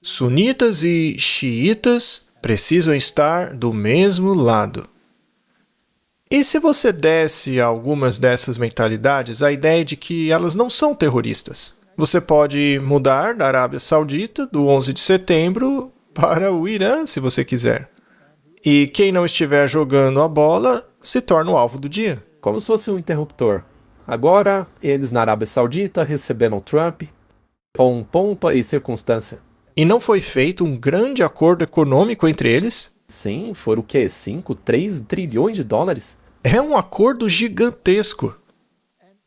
Sunitas e xiitas precisam estar do mesmo lado. E se você desse a algumas dessas mentalidades a ideia de que elas não são terroristas? Você pode mudar da Arábia Saudita, do 11 de setembro, para o Irã, se você quiser. E quem não estiver jogando a bola se torna o alvo do dia. Como se fosse um interruptor. Agora, eles na Arábia Saudita receberam Trump com pompa e circunstância. E não foi feito um grande acordo econômico entre eles? Sim, foram o quê? 3 trilhões de dólares? É um acordo gigantesco.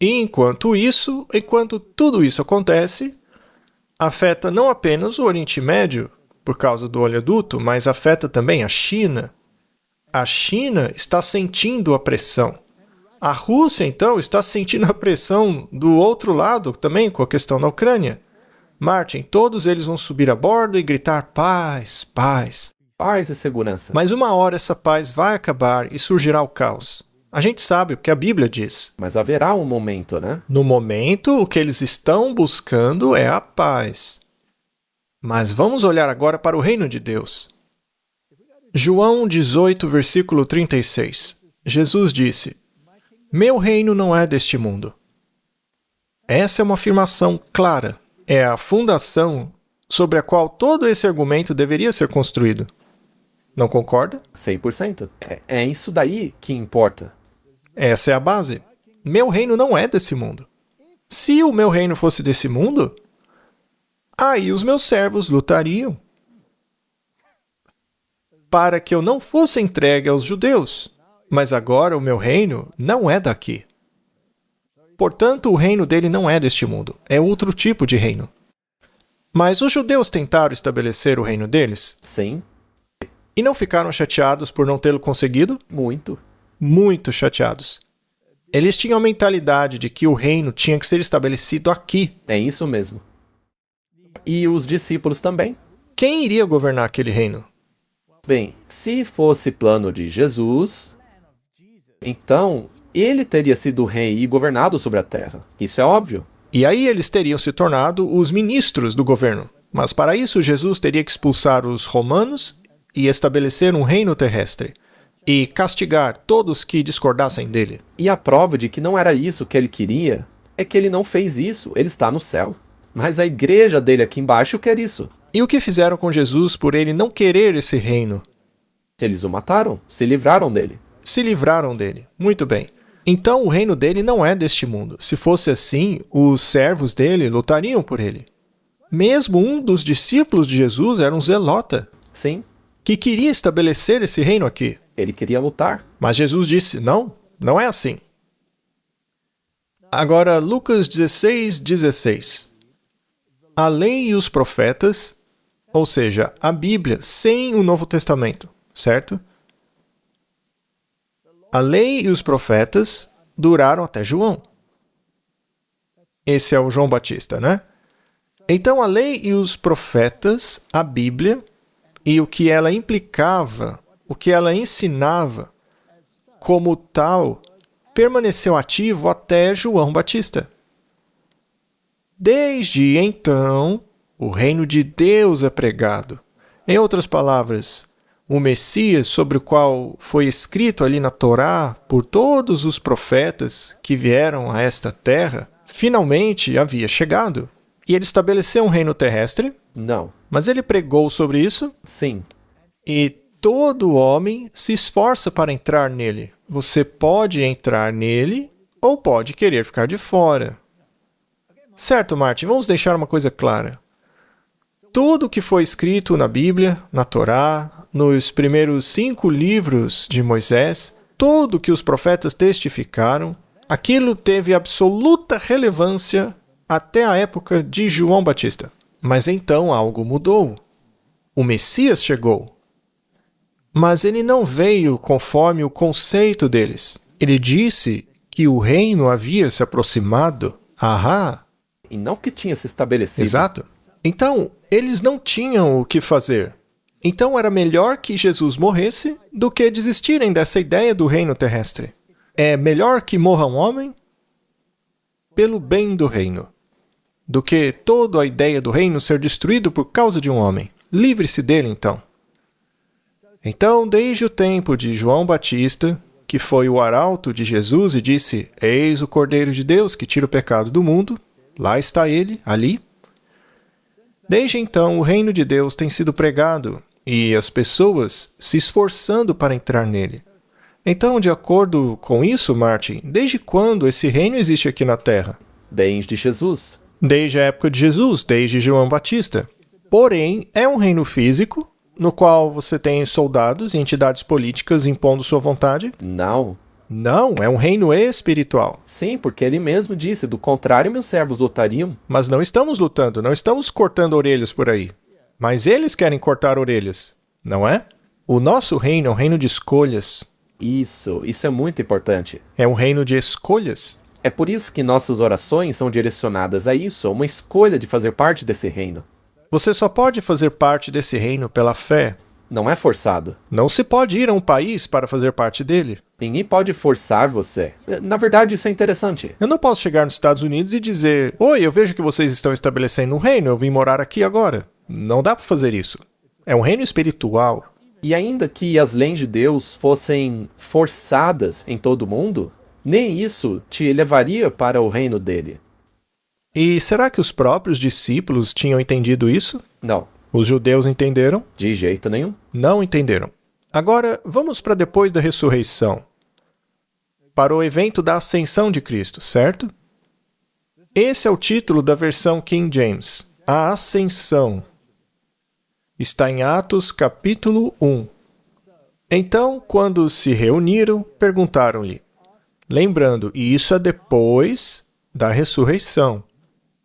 E enquanto tudo isso acontece, afeta não apenas o Oriente Médio, por causa do oleoduto, mas afeta também a China. A China está sentindo a pressão. A Rússia, então, está sentindo a pressão do outro lado também, com a questão da Ucrânia. Martin, todos eles vão subir a bordo e gritar paz, paz. Paz e segurança. Mas uma hora essa paz vai acabar e surgirá o caos. A gente sabe o que a Bíblia diz. Mas haverá um momento, né? No momento, o que eles estão buscando é a paz. Mas vamos olhar agora para o reino de Deus. João 18, versículo 36. Jesus disse: Meu reino não é deste mundo. Essa é uma afirmação clara. É a fundação sobre a qual todo esse argumento deveria ser construído. Não concorda? 100%. É isso daí que importa. Essa é a base. Meu reino não é desse mundo. Se o meu reino fosse desse mundo, aí os meus servos lutariam para que eu não fosse entregue aos judeus. Mas agora o meu reino não é daqui. Portanto, o reino dele não é deste mundo. É outro tipo de reino. Mas os judeus tentaram estabelecer o reino deles? Sim. E não ficaram chateados por não tê-lo conseguido? Muito. Muito chateados. Eles tinham a mentalidade de que o reino tinha que ser estabelecido aqui. É isso mesmo. E os discípulos também. Quem iria governar aquele reino? Bem, se fosse plano de Jesus, então ele teria sido rei e governado sobre a terra. Isso é óbvio. E aí eles teriam se tornado os ministros do governo. Mas para isso Jesus teria que expulsar os romanos e estabelecer um reino terrestre. E castigar todos que discordassem dele. E a prova de que não era isso que ele queria é que ele não fez isso. Ele está no céu. Mas a igreja dele aqui embaixo quer isso. E o que fizeram com Jesus por ele não querer esse reino? Eles o mataram, se livraram dele. Se livraram dele. Muito bem. Então o reino dele não é deste mundo. Se fosse assim, os servos dele lutariam por ele. Mesmo um dos discípulos de Jesus era um zelota. Sim. Que queria estabelecer esse reino aqui. Ele queria lutar. Mas Jesus disse, não, não é assim. Agora, Lucas 16, 16. A lei e os profetas, ou seja, a Bíblia sem o Novo Testamento, certo? A lei e os profetas duraram até João. Esse é o João Batista, né? Então, a lei e os profetas, a Bíblia, e o que ela implicava, o que ela ensinava, como tal, permaneceu ativo até João Batista. Desde então, o reino de Deus é pregado. Em outras palavras, o Messias, sobre o qual foi escrito ali na Torá por todos os profetas que vieram a esta terra, finalmente havia chegado. E ele estabeleceu um reino terrestre? Não. Mas ele pregou sobre isso? Sim. E todo homem se esforça para entrar nele. Você pode entrar nele ou pode querer ficar de fora. Certo, Martin, vamos deixar uma coisa clara. Tudo o que foi escrito na Bíblia, na Torá, nos primeiros 5 livros de Moisés, tudo o que os profetas testificaram, aquilo teve absoluta relevância até a época de João Batista. Mas então algo mudou. O Messias chegou. Mas ele não veio conforme o conceito deles. Ele disse que o reino havia se aproximado. Ahá! E não que tinha se estabelecido. Exato. Então, eles não tinham o que fazer. Então era melhor que Jesus morresse do que desistirem dessa ideia do reino terrestre. É melhor que morra um homem pelo bem do reino, do que toda a ideia do reino ser destruído por causa de um homem. Livre-se dele, então. Então, desde o tempo de João Batista, que foi o arauto de Jesus e disse: Eis o Cordeiro de Deus que tira o pecado do mundo. Lá está ele, ali. Desde então, o reino de Deus tem sido pregado e as pessoas se esforçando para entrar nele. Então, de acordo com isso, Martin, desde quando esse reino existe aqui na Terra? Desde Jesus. Desde a época de Jesus, desde João Batista. Porém, é um reino físico, no qual você tem soldados e entidades políticas impondo sua vontade? Não. Não, é um reino espiritual. Sim, porque ele mesmo disse, do contrário meus servos lutariam. Mas não estamos lutando, não estamos cortando orelhas por aí. Mas eles querem cortar orelhas, não é? O nosso reino é um reino de escolhas. Isso é muito importante. É um reino de escolhas. É por isso que nossas orações são direcionadas a isso, a uma escolha de fazer parte desse reino. Você só pode fazer parte desse reino pela fé. Não é forçado. Não se pode ir a um país para fazer parte dele. Ninguém pode forçar você. Na verdade, isso é interessante. Eu não posso chegar nos Estados Unidos e dizer: Oi, eu vejo que vocês estão estabelecendo um reino, eu vim morar aqui agora. Não dá para fazer isso. É um reino espiritual. E ainda que as leis de Deus fossem forçadas em todo mundo, nem isso te levaria para o reino dele. E será que os próprios discípulos tinham entendido isso? Não, Os judeus entenderam? de jeito nenhum. Não entenderam. Agora, vamos para depois da ressurreição. Para o evento da ascensão de Cristo, certo? Esse é o título da versão King James. A ascensão. Está em Atos capítulo 1. Então, quando se reuniram, perguntaram-lhe, lembrando, e isso é depois da ressurreição.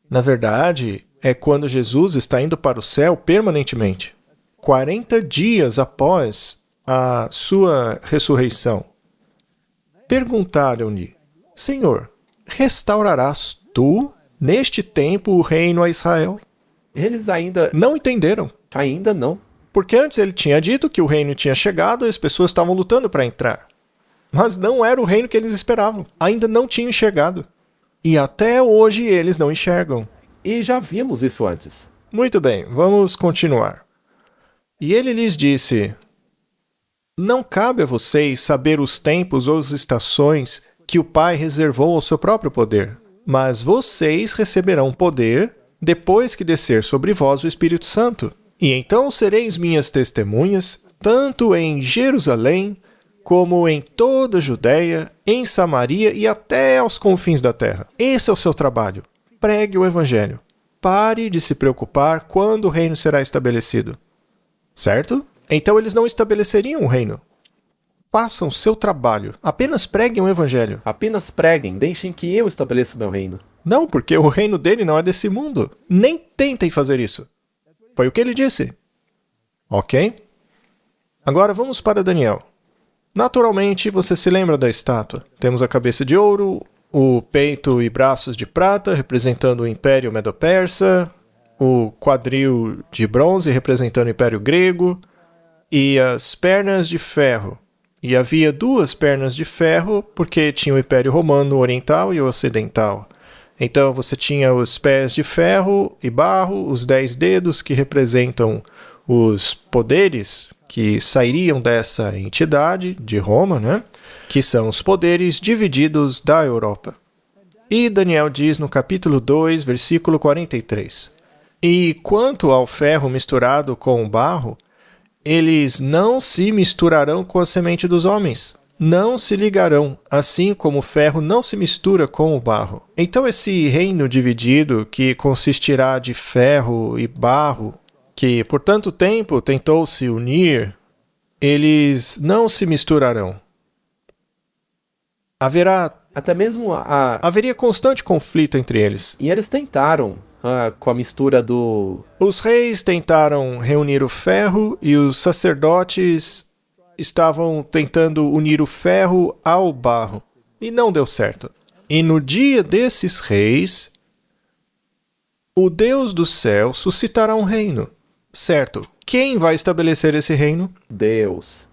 Na verdade, é quando Jesus está indo para o céu permanentemente. 40 dias após a sua ressurreição. Perguntaram-lhe, Senhor, restaurarás tu, neste tempo, o reino a Israel? Eles ainda Não entenderam, não. porque antes ele tinha dito que o reino tinha chegado e as pessoas estavam lutando para entrar. Mas não era o reino que eles esperavam. Ainda não tinham enxergado. E até hoje eles não enxergam. E já vimos isso antes. Muito bem, vamos continuar. E ele lhes disse, não cabe a vocês saber os tempos ou as estações que o Pai reservou ao seu próprio poder, mas vocês receberão poder depois que descer sobre vós o Espírito Santo. E então sereis minhas testemunhas, tanto em Jerusalém, como em toda a Judéia, em Samaria e até aos confins da terra. Esse é o seu trabalho. Pregue o Evangelho. Pare de se preocupar quando o reino será estabelecido. Certo? Então eles não estabeleceriam um reino. Façam seu trabalho. Apenas preguem o Evangelho. Apenas preguem, deixem que eu estabeleça o meu reino. Não, porque o reino dele não é desse mundo. Nem tentem fazer isso. Foi o que ele disse. Ok? Agora vamos para Daniel. Naturalmente, você se lembra da estátua. Temos a cabeça de ouro, o peito e braços de prata, representando o Império Medo-Persa, o quadril de bronze, representando o Império Grego, e as pernas de ferro. E havia duas pernas de ferro, porque tinha o Império Romano Oriental e o Ocidental. Então você tinha os pés de ferro e barro, os 10 dedos que representam os poderes que sairiam dessa entidade de Roma, né? Que são os poderes divididos da Europa. E Daniel diz no capítulo 2, versículo 43. E quanto ao ferro misturado com o barro, eles não se misturarão com a semente dos homens. Não se ligarão, assim como o ferro não se mistura com o barro. Então esse reino dividido, que consistirá de ferro e barro, que por tanto tempo tentou se unir, eles não se misturarão. Até mesmo Haveria constante conflito entre eles. E eles tentaram, com a mistura do... Os reis tentaram reunir o ferro e os sacerdotes estavam tentando unir o ferro ao barro. E não deu certo. E no dia desses reis, o Deus do céu suscitará um reino. Certo. Quem vai estabelecer esse reino? Deus.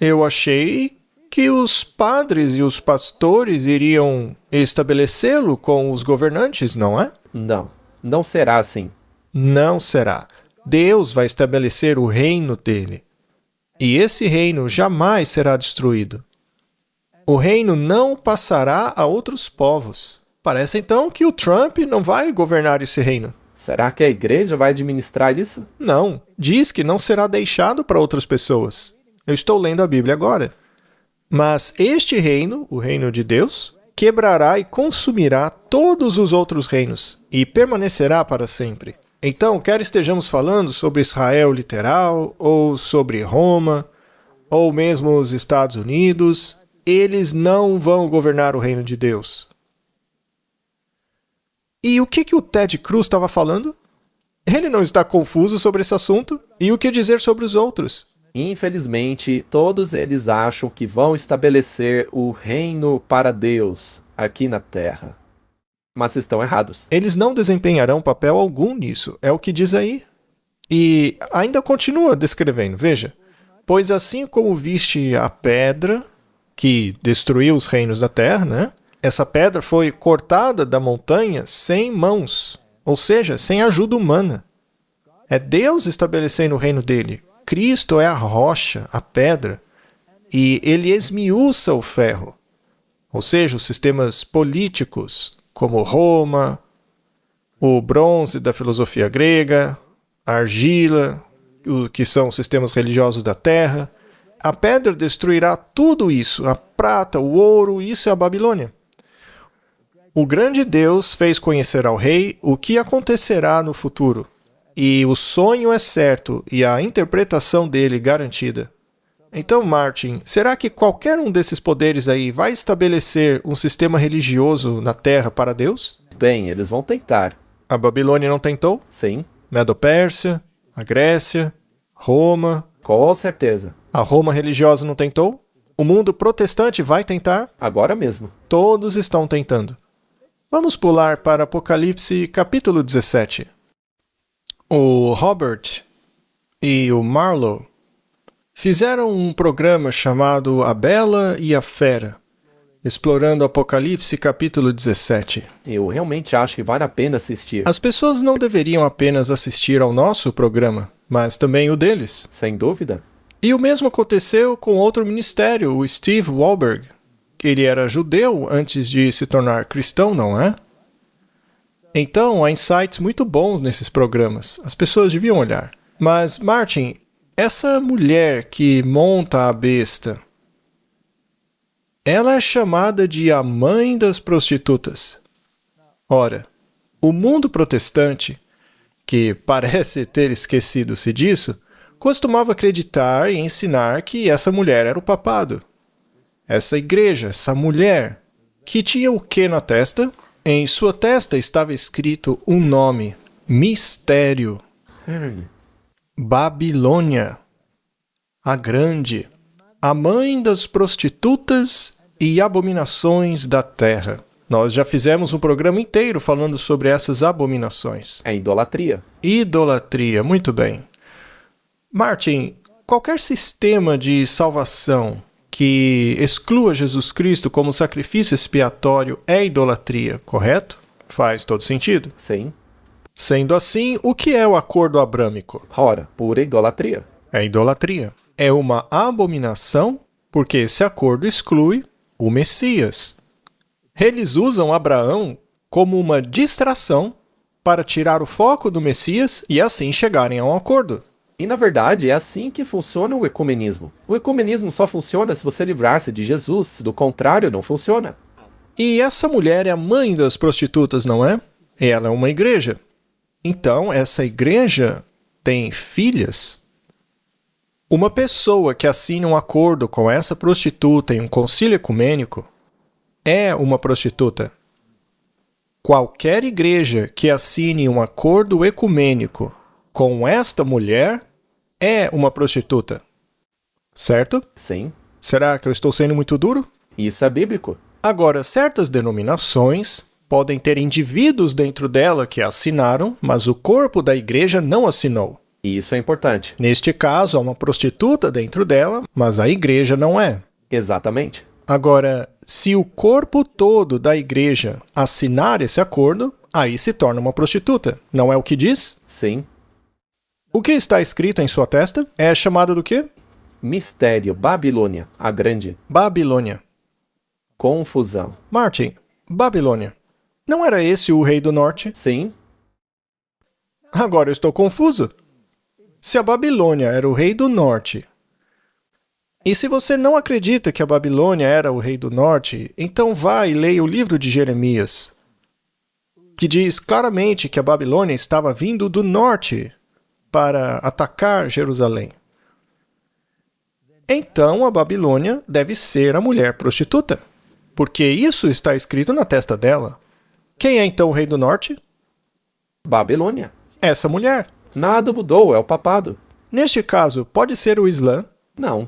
Eu achei que os padres e os pastores iriam estabelecê-lo com os governantes, não é? Não será assim. Não será. Deus vai estabelecer o reino dele. E esse reino jamais será destruído. O reino não passará a outros povos. Parece então que o Trump não vai governar esse reino. Será que a igreja vai administrar isso? Não, diz que não será deixado para outras pessoas. Eu estou lendo a Bíblia agora. Mas este reino, o reino de Deus, quebrará e consumirá todos os outros reinos e permanecerá para sempre. Então, quer estejamos falando sobre Israel literal, ou sobre Roma, ou mesmo os Estados Unidos, eles não vão governar o reino de Deus. E o que o Ted Cruz estava falando? Ele não está confuso sobre esse assunto? E o que dizer sobre os outros? Infelizmente, todos eles acham que vão estabelecer o reino para Deus aqui na Terra. Mas estão errados. Eles não desempenharão papel algum nisso, é o que diz aí. E ainda continua descrevendo, veja. Pois assim como viste a pedra que destruiu os reinos da terra, né? Essa pedra foi cortada da montanha sem mãos, ou seja, sem ajuda humana. É Deus estabelecendo o reino dele. Cristo é a rocha, a pedra, e ele esmiuça o ferro, ou seja, os sistemas políticos, como Roma, o bronze da filosofia grega, a argila, que são os sistemas religiosos da terra. A pedra destruirá tudo isso, a prata, o ouro, isso é a Babilônia. O grande Deus fez conhecer ao rei o que acontecerá no futuro. E o sonho é certo e a interpretação dele garantida. Então, Martin, será que qualquer um desses poderes aí vai estabelecer um sistema religioso na Terra para Deus? Bem, eles vão tentar. A Babilônia não tentou? Sim. Medo-Pérsia, a Grécia, Roma. Com certeza. A Roma religiosa não tentou? O mundo protestante vai tentar? Agora mesmo. Todos estão tentando. Vamos pular para Apocalipse capítulo 17. O Robert e o Marlowe fizeram um programa chamado A Bela e a Fera, explorando Apocalipse capítulo 17. Eu realmente acho que vale a pena assistir. As pessoas não deveriam apenas assistir ao nosso programa, mas também o deles. Sem dúvida. E o mesmo aconteceu com outro ministério, o Steve Wahlberg. Ele era judeu antes de se tornar cristão, não é? Então, há insights muito bons nesses programas. As pessoas deviam olhar. Mas, Martin, essa mulher que monta a besta, ela é chamada de a mãe das prostitutas. Ora, o mundo protestante, que parece ter esquecido-se disso, costumava acreditar e ensinar que essa mulher era o papado. Essa igreja, essa mulher, que tinha o que na testa? Em sua testa estava escrito um nome, mistério. Babilônia, a grande, a mãe das prostitutas e abominações da terra. Nós já fizemos um programa inteiro falando sobre essas abominações. É idolatria. Idolatria, muito bem. Martin, qualquer sistema de salvação que exclua Jesus Cristo como sacrifício expiatório é idolatria, correto? Faz todo sentido. Sim. Sendo assim, o que é o acordo abrâmico? Ora, pura idolatria. É idolatria. É uma abominação porque esse acordo exclui o Messias. Eles usam Abraão como uma distração para tirar o foco do Messias e assim chegarem a um acordo. E na verdade é assim que funciona o ecumenismo. O ecumenismo só funciona se você livrar-se de Jesus, do contrário não funciona. E essa mulher é a mãe das prostitutas, não é? Ela é uma igreja. Então essa igreja tem filhas. Uma pessoa que assina um acordo com essa prostituta em um concílio ecumênico é uma prostituta. Qualquer igreja que assine um acordo ecumênico com esta mulher é uma prostituta. Certo? Sim. Será que eu estou sendo muito duro? Isso é bíblico. Agora, certas denominações podem ter indivíduos dentro dela que assinaram, mas o corpo da igreja não assinou. E isso é importante. Neste caso, há uma prostituta dentro dela, mas a igreja não é. Exatamente. Agora, se o corpo todo da igreja assinar esse acordo, aí se torna uma prostituta. Não é o que diz? Sim. O que está escrito em sua testa é chamada do quê? Mistério, Babilônia, a grande. Babilônia. Confusão. Martin, Babilônia. Não era esse o rei do norte? Sim? Agora eu estou confuso. Se a Babilônia era o rei do norte, e se você não acredita que a Babilônia era o rei do norte, então vá e leia o livro de Jeremias, que diz claramente que a Babilônia estava vindo do norte para atacar Jerusalém. Então a Babilônia deve ser a mulher prostituta, porque isso está escrito na testa dela. Quem é então o rei do norte? Babilônia. Essa mulher. Nada mudou, é o papado. Neste caso, pode ser o Islã. Não.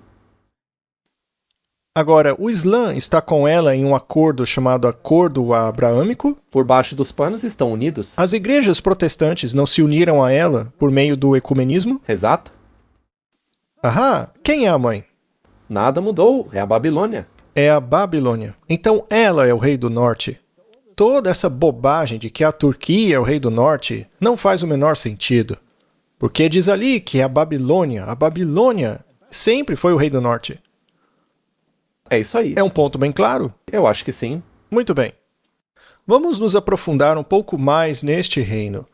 Agora, o Islã está com ela em um acordo chamado Acordo Abraâmico. Por baixo dos panos estão unidos. As igrejas protestantes não se uniram a ela por meio do ecumenismo? Exato. Ahá, quem é a mãe? Nada mudou, é a Babilônia. É a Babilônia. Então ela é o rei do norte. Toda essa bobagem de que a Turquia é o rei do norte não faz o menor sentido. Porque diz ali que a Babilônia sempre foi o rei do norte. É isso aí. É um ponto bem claro? Eu acho que sim. Muito bem. Vamos nos aprofundar um pouco mais neste reino.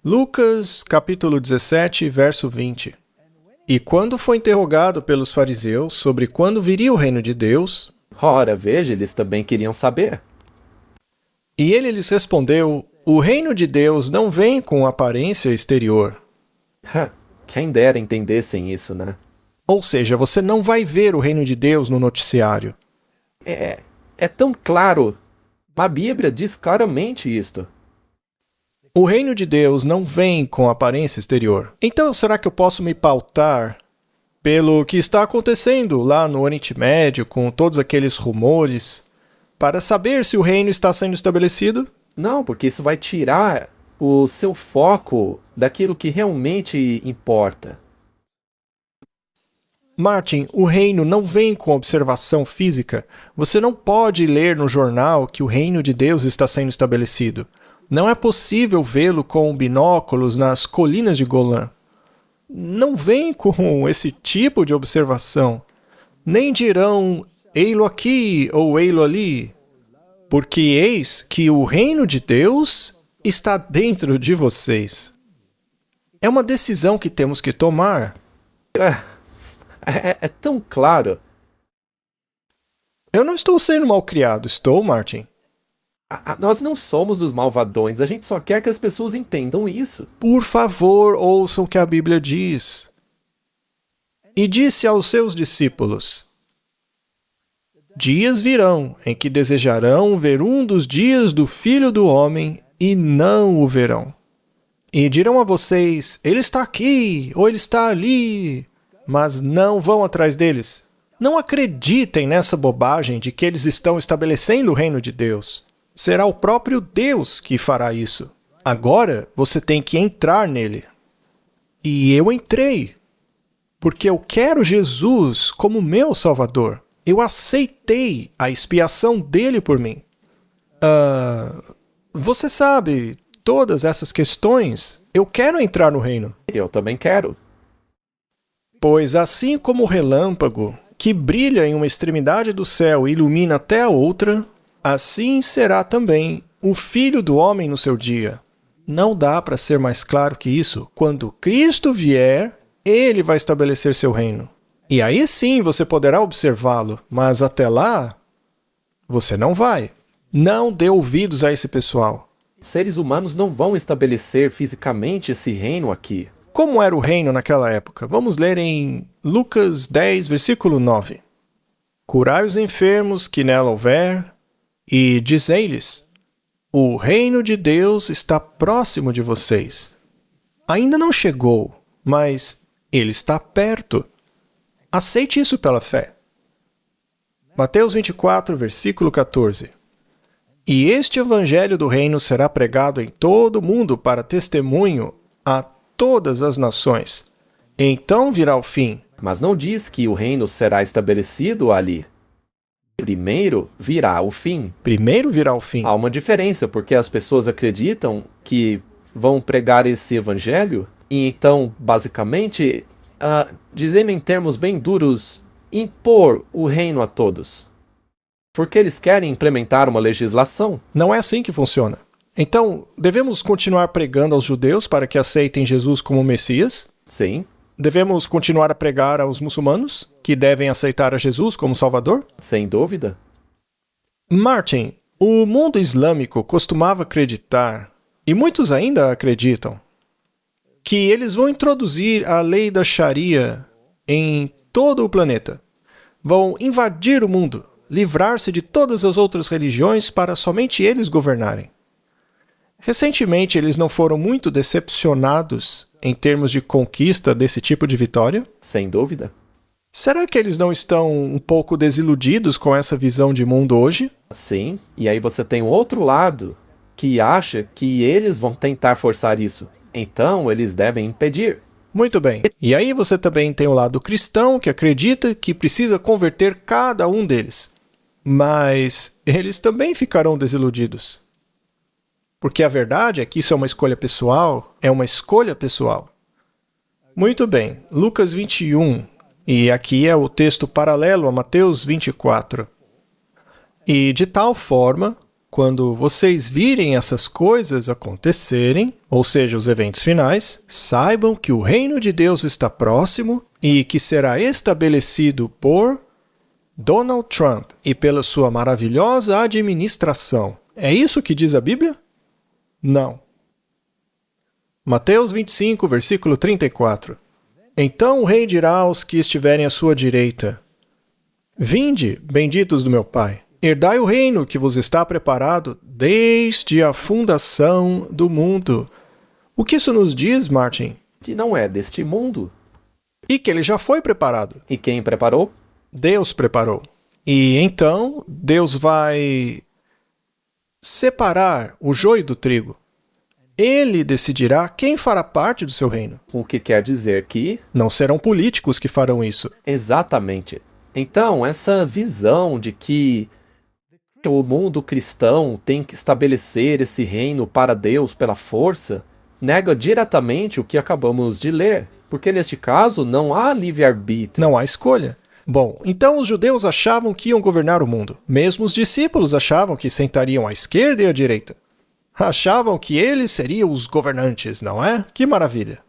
Lucas, capítulo 17, verso 20. E quando foi interrogado pelos fariseus sobre quando viria o reino de Deus, Ora, veja, eles também queriam saber. e ele lhes respondeu, o reino de Deus não vem com aparência exterior. Quem dera entendessem isso, né? Ou seja, você não vai ver o reino de Deus no noticiário. É tão claro. A Bíblia diz claramente isto. O reino de Deus não vem com aparência exterior. Então, será que eu posso me pautar pelo que está acontecendo lá no Oriente Médio, com todos aqueles rumores, para saber se o reino está sendo estabelecido? Não, porque isso vai tirar o seu foco daquilo que realmente importa. Martin, o reino não vem com observação física. Você não pode ler no jornal que o reino de Deus está sendo estabelecido. Não é possível vê-lo com binóculos nas colinas de Golã. Não vem com esse tipo de observação. Nem dirão, ei-lo aqui ou ei-lo ali. Porque eis que o reino de Deus está dentro de vocês. É uma decisão que temos que tomar. É tão claro. Eu não estou sendo malcriado, estou, Martin? Nós não somos os malvadões, a gente só quer que as pessoas entendam isso. Por favor, ouçam o que a Bíblia diz. E disse aos seus discípulos, dias virão em que desejarão ver um dos dias do Filho do Homem e não o verão. E dirão a vocês, ele está aqui ou ele está ali, mas não vão atrás deles. Não acreditem nessa bobagem de que eles estão estabelecendo o reino de Deus. Será o próprio Deus que fará isso. Agora você tem que entrar nele. E eu entrei, porque eu quero Jesus como meu Salvador. Eu aceitei a expiação dele por mim. Você sabe, todas essas questões, eu quero entrar no reino. Eu também quero. Pois assim como o relâmpago, que brilha em uma extremidade do céu e ilumina até a outra, assim será também o Filho do Homem no seu dia. Não dá para ser mais claro que isso. Quando Cristo vier, ele vai estabelecer seu reino. E aí sim você poderá observá-lo, mas até lá, você não vai. Não dê ouvidos a esse pessoal. Seres humanos não vão estabelecer fisicamente esse reino aqui. Como era o reino naquela época? Vamos ler em Lucas 10, versículo 9. Curai os enfermos que nela houver, e dizei-lhes, o reino de Deus está próximo de vocês. Ainda não chegou, mas ele está perto. Aceite isso pela fé. Mateus 24, versículo 14. E este evangelho do reino será pregado em todo o mundo para testemunho a todas as nações. Então virá o fim. Mas não diz que o reino será estabelecido ali. Primeiro virá o fim. Primeiro virá o fim. Há uma diferença, porque as pessoas acreditam que vão pregar esse evangelho e então, basicamente, dizendo em termos bem duros, impor o reino a todos. Porque eles querem implementar uma legislação. Não é assim que funciona. Então, devemos continuar pregando aos judeus para que aceitem Jesus como Messias? Sim, Devemos continuar a pregar aos muçulmanos, que devem aceitar a Jesus como Salvador? sem dúvida. Martin, o mundo islâmico costumava acreditar, e muitos ainda acreditam, que eles vão introduzir a lei da Sharia em todo o planeta. Vão invadir o mundo, livrar-se de todas as outras religiões para somente eles governarem. Recentemente, eles não foram muito decepcionados em termos de conquista desse tipo de vitória? Sem dúvida. Será que eles não estão um pouco desiludidos com essa visão de mundo hoje? Sim, e aí você tem o outro lado, que acha que eles vão tentar forçar isso. Então, eles devem impedir. Muito bem. E aí você também tem o lado cristão, que acredita que precisa converter cada um deles. Mas eles também ficarão desiludidos. Porque a verdade é que isso é uma escolha pessoal, Muito bem, Lucas 21, e aqui é o texto paralelo a Mateus 24. E de tal forma, quando vocês virem essas coisas acontecerem, ou seja, os eventos finais, saibam que o reino de Deus está próximo e que será estabelecido por Donald Trump e pela sua maravilhosa administração. É isso que diz a Bíblia? Não. Mateus 25, versículo 34. Então o rei dirá aos que estiverem à sua direita: Vinde, benditos do meu Pai, herdai o reino que vos está preparado desde a fundação do mundo. O que isso nos diz, Martin? Que não é deste mundo. E que ele já foi preparado. E quem preparou? Deus preparou. E então Deus vai separar o joio do trigo. Ele decidirá quem fará parte do seu reino. O que quer dizer que... Não serão políticos que farão isso. Exatamente. Então, essa visão de que o mundo cristão tem que estabelecer esse reino para Deus pela força, nega diretamente o que acabamos de ler. Porque neste caso não há livre-arbítrio. Não há escolha. Bom, então os judeus achavam que iam governar o mundo. Mesmo os discípulos achavam que sentariam à esquerda e à direita. Achavam que eles seriam os governantes, não é? Que maravilha.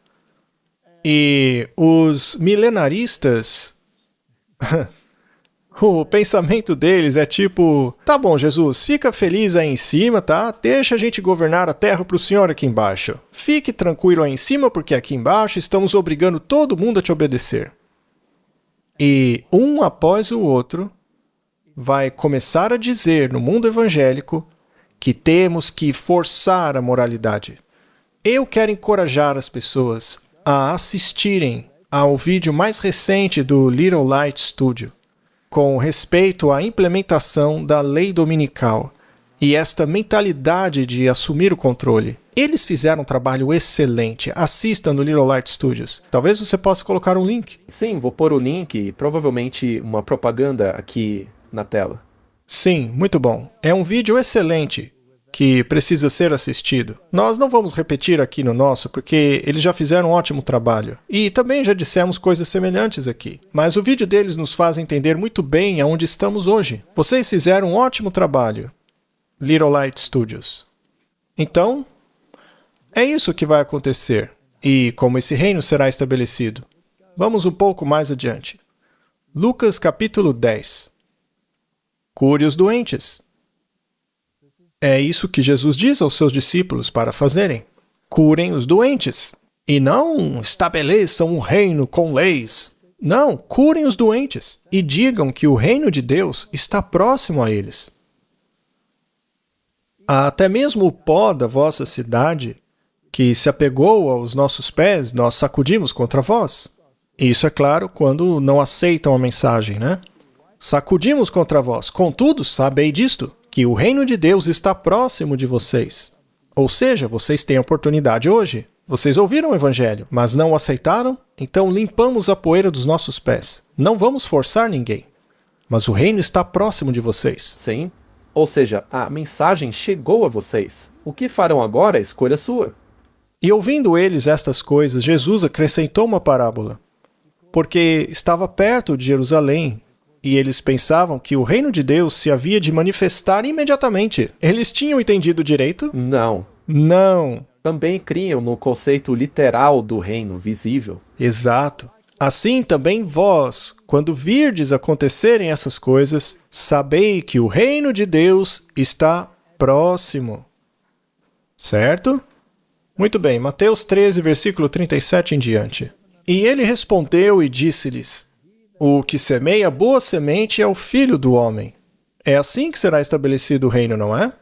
E os milenaristas... o pensamento deles é tipo... Tá bom, Jesus, fica feliz aí em cima, tá? Deixa a gente governar a terra pro senhor aqui embaixo. Fique tranquilo aí em cima, porque aqui embaixo estamos obrigando todo mundo a te obedecer. E um após o outro vai começar a dizer no mundo evangélico que temos que forçar a moralidade. Eu quero encorajar as pessoas a assistirem ao vídeo mais recente do Little Light Studio com respeito à implementação da lei dominical e esta mentalidade de assumir o controle. Eles fizeram um trabalho excelente. Assista no Little Light Studios. Talvez você possa colocar um link. Sim, vou pôr o link e provavelmente uma propaganda aqui na tela. Sim, muito bom. É um vídeo excelente que precisa ser assistido. Nós não vamos repetir aqui no nosso, porque eles já fizeram um ótimo trabalho. E também já dissemos coisas semelhantes aqui. Mas o vídeo deles nos faz entender muito bem aonde estamos hoje. Vocês fizeram um ótimo trabalho. Little Light Studios. Então... é isso que vai acontecer, e como esse reino será estabelecido. Vamos um pouco mais adiante. Lucas capítulo 10. Cure os doentes. É isso que Jesus diz aos seus discípulos para fazerem. Curem os doentes. E não estabeleçam um reino com leis. Não, curem os doentes e digam que o reino de Deus está próximo a eles. Até mesmo o pó da vossa cidade que se apegou aos nossos pés, nós sacudimos contra vós. Isso é claro quando não aceitam a mensagem, né? Sacudimos contra vós. Contudo, sabei disto, que o reino de Deus está próximo de vocês. Ou seja, vocês têm a oportunidade hoje. Vocês ouviram o evangelho, mas não o aceitaram? Então limpamos a poeira dos nossos pés. Não vamos forçar ninguém. Mas o reino está próximo de vocês. Sim. Ou seja, a mensagem chegou a vocês. O que farão agora é escolha sua. E ouvindo eles estas coisas, Jesus acrescentou uma parábola, porque estava perto de Jerusalém, e eles pensavam que o reino de Deus se havia de manifestar imediatamente. Eles tinham entendido direito? Não. Não. Também criam no conceito literal do reino visível. Exato. Assim também vós, quando virdes acontecerem essas coisas, sabei que o reino de Deus está próximo. Certo? Muito bem, Mateus 13, versículo 37 em diante. E ele respondeu e disse-lhes: O que semeia boa semente é o Filho do Homem. É assim que será estabelecido o reino, não é?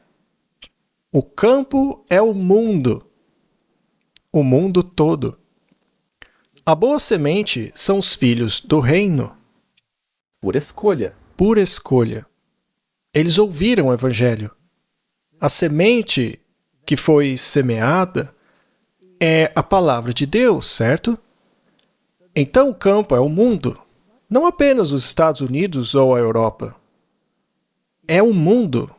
O campo é o mundo todo. A boa semente são os filhos do reino. Por escolha. Por escolha. Eles ouviram o evangelho. A semente que foi semeada é a palavra de Deus, certo? Então o campo é o mundo, não apenas os Estados Unidos ou a Europa. É o mundo.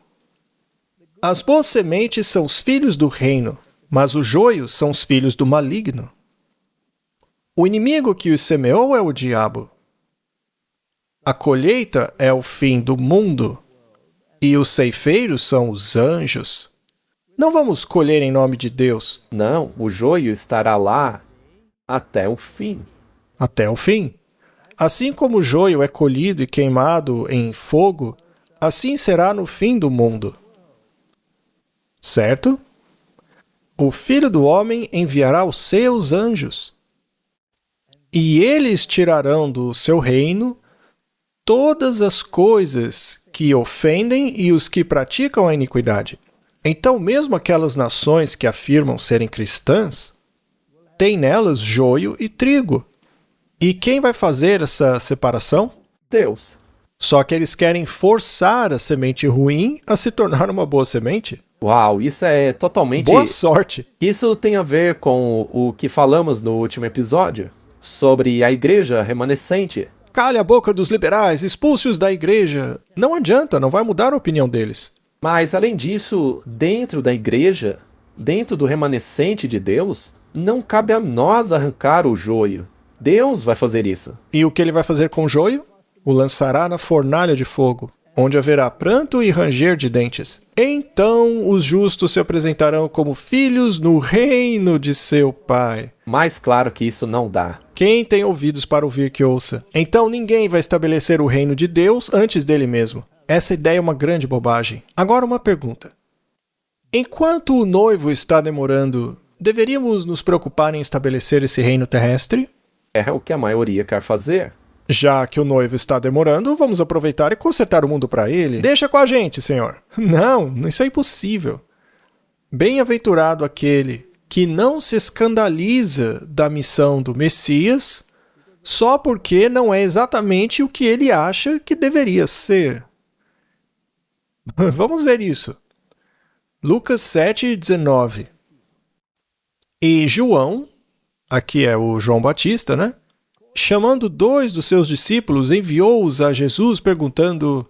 As boas sementes são os filhos do reino, mas os joios são os filhos do maligno. O inimigo que os semeou é o diabo. A colheita é o fim do mundo, e os ceifeiros são os anjos. Não vamos colher em nome de Deus. Não, o joio estará lá até o fim. Até o fim. Assim como o joio é colhido e queimado em fogo, assim será no fim do mundo. Certo? O Filho do Homem enviará os seus anjos, e eles tirarão do seu reino todas as coisas que ofendem e os que praticam a iniquidade. Então, mesmo aquelas nações que afirmam serem cristãs, têm nelas joio e trigo. E quem vai fazer essa separação? Deus. Só que eles querem forçar a semente ruim a se tornar uma boa semente. Uau, isso é totalmente... Boa sorte! Isso tem a ver com o que falamos no último episódio, sobre a igreja remanescente. Cale a boca dos liberais, expulse-os da igreja. Não adianta, não vai mudar a opinião deles. Mas, além disso, dentro da igreja, dentro do remanescente de Deus, não cabe a nós arrancar o joio. Deus vai fazer isso. E o que ele vai fazer com o joio? O lançará na fornalha de fogo, onde haverá pranto e ranger de dentes. Então os justos se apresentarão como filhos no reino de seu Pai. Mais claro que isso não dá. Quem tem ouvidos para ouvir, que ouça. Então ninguém vai estabelecer o reino de Deus antes dele mesmo. Essa ideia é uma grande bobagem. Agora uma pergunta. Enquanto o noivo está demorando, deveríamos nos preocupar em estabelecer esse reino terrestre? É o que a maioria quer fazer. Já que o noivo está demorando, vamos aproveitar e consertar o mundo para ele. Deixa com a gente, Senhor. Não, isso é impossível. Bem-aventurado aquele que não se escandaliza da missão do Messias só porque não é exatamente o que ele acha que deveria ser. Vamos ver isso. Lucas 7:19. E João, aqui é o João Batista, né? Chamando 2 dos seus discípulos, enviou-os a Jesus perguntando: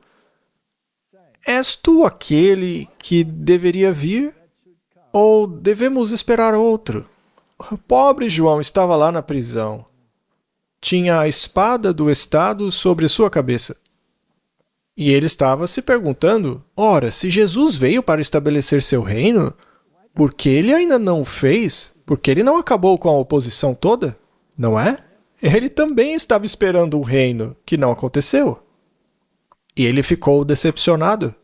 És tu aquele que deveria vir? Ou devemos esperar outro? Pobre João estava lá na prisão. Tinha a espada do Estado sobre sua cabeça. E ele estava se perguntando: ora, se Jesus veio para estabelecer seu reino, por que ele ainda não o fez? Porque ele não acabou com a oposição toda? Não é? Ele também estava esperando um reino que não aconteceu. E ele ficou decepcionado.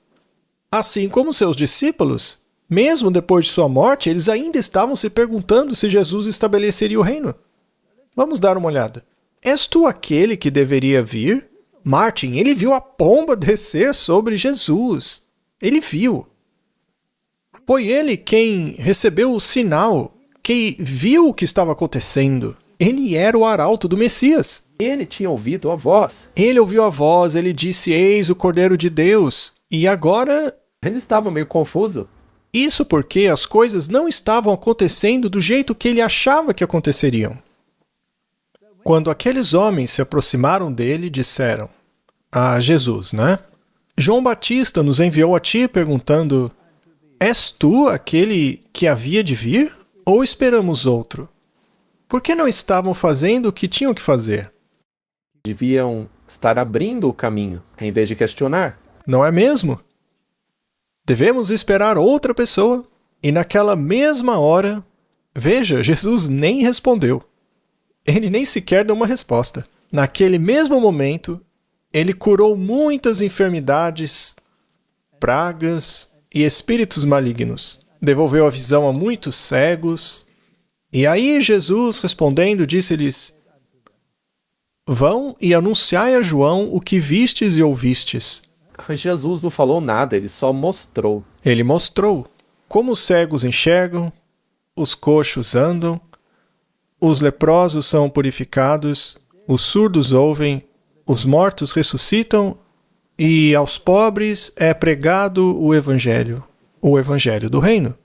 Assim como seus discípulos, mesmo depois de sua morte, eles ainda estavam se perguntando se Jesus estabeleceria o reino. Vamos dar uma olhada. És tu aquele que deveria vir? Martin, ele viu a pomba descer sobre Jesus. Ele viu. Foi ele quem recebeu o sinal, que viu o que estava acontecendo. Ele era o arauto do Messias. Ele tinha ouvido a voz. Ele ouviu a voz, ele disse: Eis o Cordeiro de Deus. E agora... Ele estava meio confuso. Isso porque as coisas não estavam acontecendo do jeito que ele achava que aconteceriam. Quando aqueles homens se aproximaram dele, disseram a Jesus, né? João Batista nos enviou a ti perguntando: És tu aquele que havia de vir? Ou esperamos outro? Por que não estavam fazendo o que tinham que fazer? Deviam estar abrindo o caminho, em vez de questionar. Não é mesmo? Devemos esperar outra pessoa. E naquela mesma hora, veja, Jesus nem respondeu. Ele nem sequer deu uma resposta. Naquele mesmo momento, ele curou muitas enfermidades, pragas e espíritos malignos. Devolveu a visão a muitos cegos. E aí Jesus, respondendo, disse-lhes: Vão e anunciai a João o que vistes e ouvistes. Mas Jesus não falou nada, ele só mostrou. Ele mostrou como os cegos enxergam, os coxos andam, os leprosos são purificados, os surdos ouvem, os mortos ressuscitam e aos pobres é pregado o Evangelho do Reino.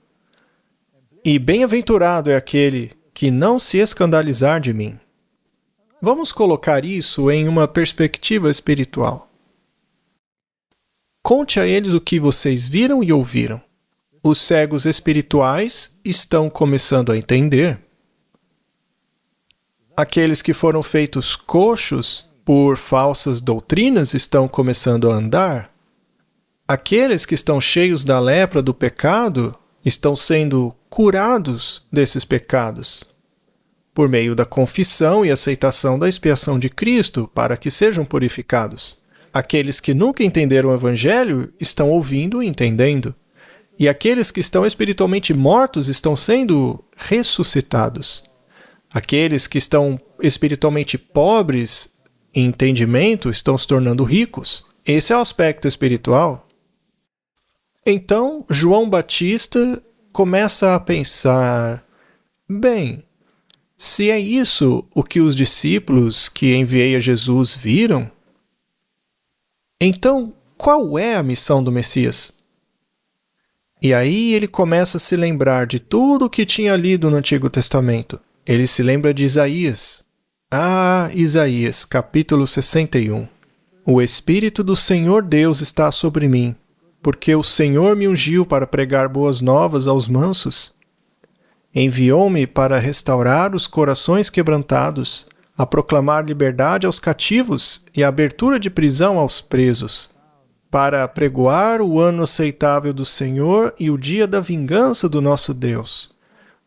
E bem-aventurado é aquele que não se escandalizar de mim. Vamos colocar isso em uma perspectiva espiritual. Conte a eles o que vocês viram e ouviram. Os cegos espirituais estão começando a entender. Aqueles que foram feitos coxos por falsas doutrinas estão começando a andar. Aqueles que estão cheios da lepra do pecado estão sendo curados desses pecados por meio da confissão e aceitação da expiação de Cristo para que sejam purificados. Aqueles que nunca entenderam o Evangelho estão ouvindo e entendendo. E aqueles que estão espiritualmente mortos estão sendo ressuscitados. Aqueles que estão espiritualmente pobres em entendimento estão se tornando ricos. Esse é o aspecto espiritual. Então, João Batista começa a pensar: bem, se é isso o que os discípulos que enviei a Jesus viram, então qual é a missão do Messias? E aí ele começa a se lembrar de tudo o que tinha lido no Antigo Testamento. Ele se lembra de Isaías. Isaías, capítulo 61. O Espírito do Senhor Deus está sobre mim, porque o Senhor me ungiu para pregar boas novas aos mansos. Enviou-me para restaurar os corações quebrantados, a proclamar liberdade aos cativos e a abertura de prisão aos presos, para apregoar o ano aceitável do Senhor e o dia da vingança do nosso Deus,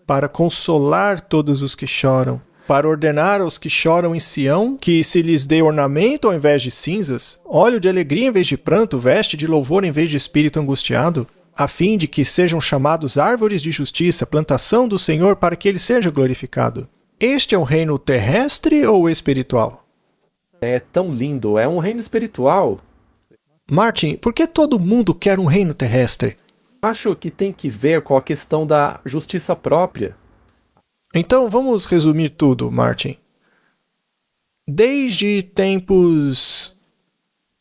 para consolar todos os que choram, para ordenar aos que choram em Sião que se lhes dê ornamento ao invés de cinzas, óleo de alegria em vez de pranto, veste de louvor em vez de espírito angustiado, a fim de que sejam chamados árvores de justiça, plantação do Senhor, para que ele seja glorificado. Este é um reino terrestre ou espiritual? É tão lindo, é um reino espiritual. Martin, por que todo mundo quer um reino terrestre? Acho que tem que ver com a questão da justiça própria. Então vamos resumir tudo, Martin. Desde tempos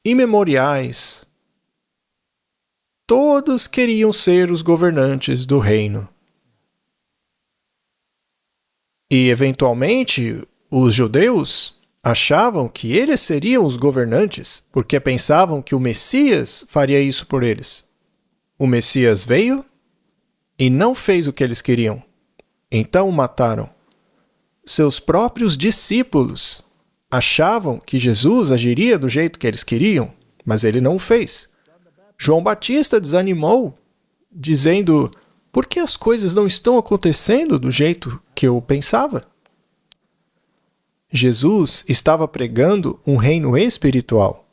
imemoriais, todos queriam ser os governantes do reino. E, eventualmente, os judeus achavam que eles seriam os governantes, porque pensavam que o Messias faria isso por eles. O Messias veio e não fez o que eles queriam. Então o mataram. Seus próprios discípulos achavam que Jesus agiria do jeito que eles queriam, mas ele não o fez. João Batista desanimou, dizendo: por que as coisas não estão acontecendo do jeito que eu pensava? Jesus estava pregando um reino espiritual.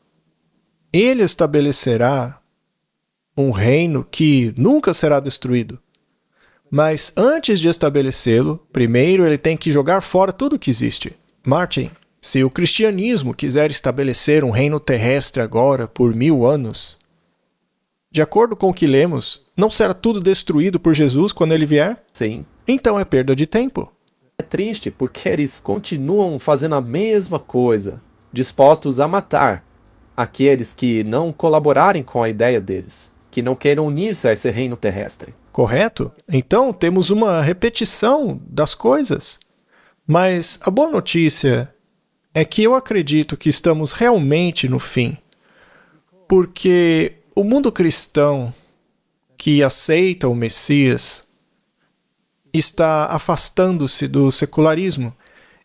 Ele estabelecerá um reino que nunca será destruído. Mas antes de estabelecê-lo, primeiro ele tem que jogar fora tudo que existe. Martin, se o cristianismo quiser estabelecer um reino terrestre agora por 1000 anos, de acordo com o que lemos, não será tudo destruído por Jesus quando ele vier? Sim. Então é perda de tempo. É triste porque eles continuam fazendo a mesma coisa, dispostos a matar aqueles que não colaborarem com a ideia deles, que não queiram unir-se a esse reino terrestre. Correto? Então temos uma repetição das coisas. Mas a boa notícia é que eu acredito que estamos realmente no fim. Porque o mundo cristão que aceita o Messias está afastando-se do secularismo,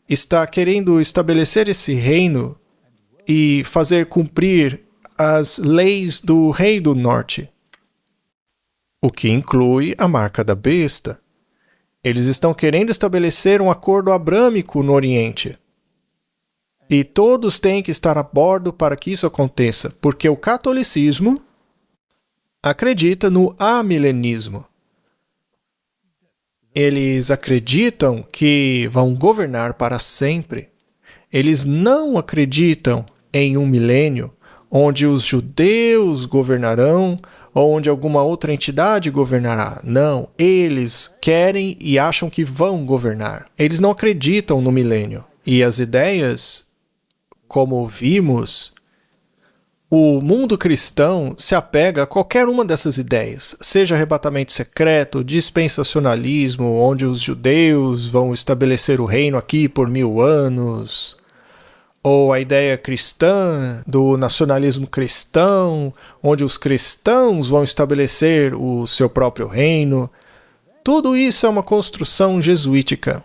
está querendo estabelecer esse reino e fazer cumprir as leis do Rei do Norte, o que inclui a marca da besta. Eles estão querendo estabelecer um acordo abrâmico no Oriente. E todos têm que estar a bordo para que isso aconteça, porque o catolicismo acredita no amilenismo. Eles acreditam que vão governar para sempre. Eles não acreditam em um milênio onde os judeus governarão ou onde alguma outra entidade governará. Não, eles querem e acham que vão governar. Eles não acreditam no milênio. E as ideias, como vimos, o mundo cristão se apega a qualquer uma dessas ideias, seja arrebatamento secreto, dispensacionalismo, onde os judeus vão estabelecer o reino aqui por 1000 anos, ou a ideia cristã do nacionalismo cristão, onde os cristãos vão estabelecer o seu próprio reino. Tudo isso é uma construção jesuítica.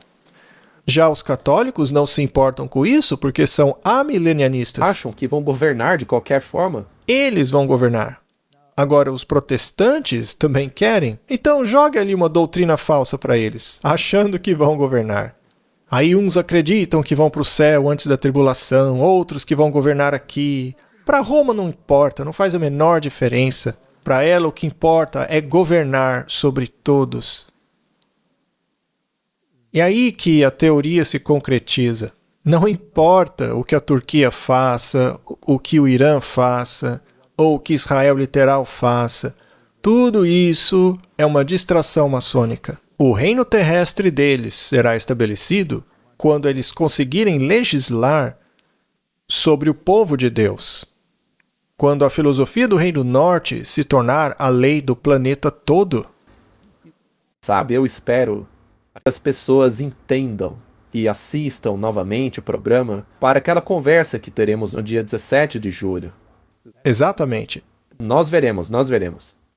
Já os católicos não se importam com isso porque são amilenianistas. Acham que vão governar de qualquer forma? Eles vão governar. Agora, os protestantes também querem. Então, jogue ali uma doutrina falsa para eles, achando que vão governar. Aí uns acreditam que vão para o céu antes da tribulação, outros que vão governar aqui. Para Roma não importa, não faz a menor diferença. Para ela o que importa é governar sobre todos. E aí que a teoria se concretiza. Não importa o que a Turquia faça, o que o Irã faça, ou o que Israel literal faça. Tudo isso é uma distração maçônica. O reino terrestre deles será estabelecido quando eles conseguirem legislar sobre o povo de Deus. Quando a filosofia do Reino do Norte se tornar a lei do planeta todo. Sabe, eu espero que as pessoas entendam e assistam novamente o programa para aquela conversa que teremos no dia 17 de julho. Exatamente. Nós veremos.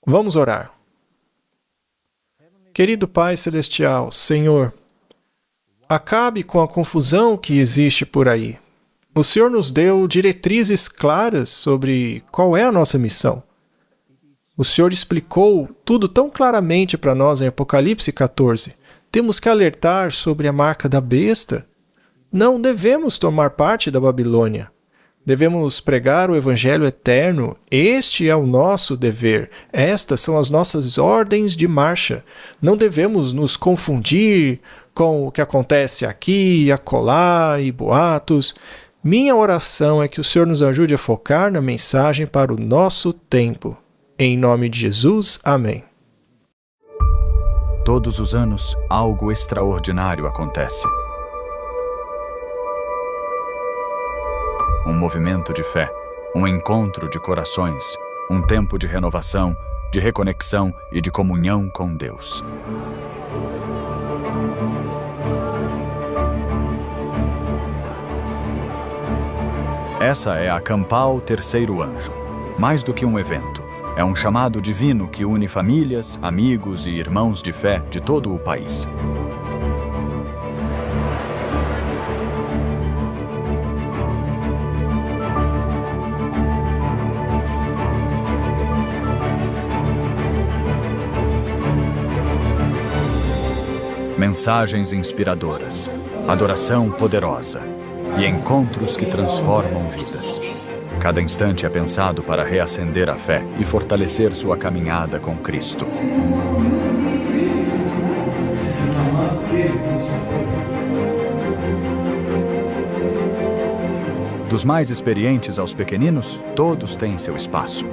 Vamos orar. Querido Pai Celestial, Senhor, acabe com a confusão que existe por aí. O Senhor nos deu diretrizes claras sobre qual é a nossa missão. O Senhor explicou tudo tão claramente para nós em Apocalipse 14. Temos que alertar sobre a marca da besta. Não devemos tomar parte da Babilônia. Devemos pregar o Evangelho eterno. Este é o nosso dever. Estas são as nossas ordens de marcha. Não devemos nos confundir com o que acontece aqui, acolá e boatos. Minha oração é que o Senhor nos ajude a focar na mensagem para o nosso tempo. Em nome de Jesus, amém. Todos os anos, algo extraordinário acontece. Um movimento de fé, um encontro de corações, um tempo de renovação, de reconexão e de comunhão com Deus. Essa é a Campal Terceiro Anjo. Mais do que um evento, é um chamado divino que une famílias, amigos e irmãos de fé de todo o país. Mensagens inspiradoras, adoração poderosa e encontros que transformam vidas. Cada instante é pensado para reacender a fé e fortalecer sua caminhada com Cristo. Dos mais experientes aos pequeninos, todos têm seu espaço.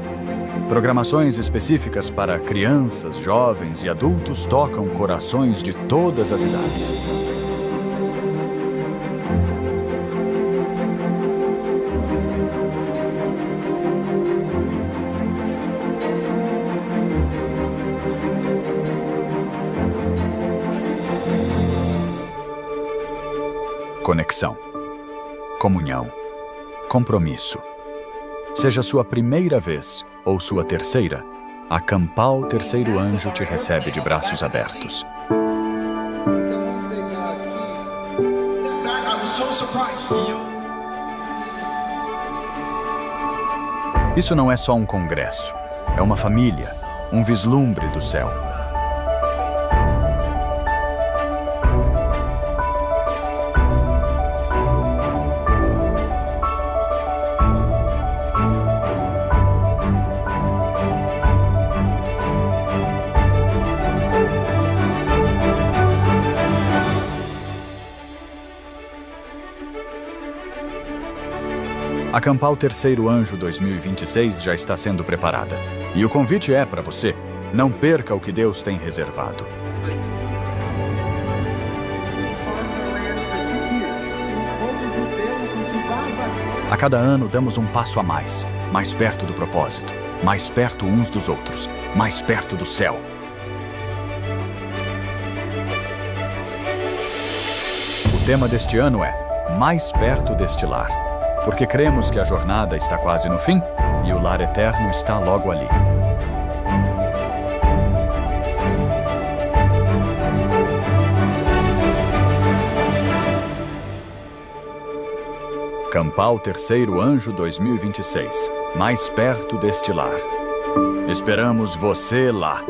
Programações específicas para crianças, jovens e adultos tocam corações de todas as idades. Conexão, comunhão, compromisso. Seja sua primeira vez ou sua terceira, a Campal Terceiro Anjo te recebe de braços abertos. Isso não é só um congresso. É uma família, um vislumbre do céu. A Campal Terceiro Anjo 2026 já está sendo preparada. E o convite é para você. Não perca o que Deus tem reservado. A cada ano damos um passo a mais perto do propósito, mais perto uns dos outros, mais perto do céu. O tema deste ano é Mais Perto deste Lar. Porque cremos que a jornada está quase no fim e o lar eterno está logo ali. Campal Terceiro Anjo 2026. Mais perto deste lar. Esperamos você lá.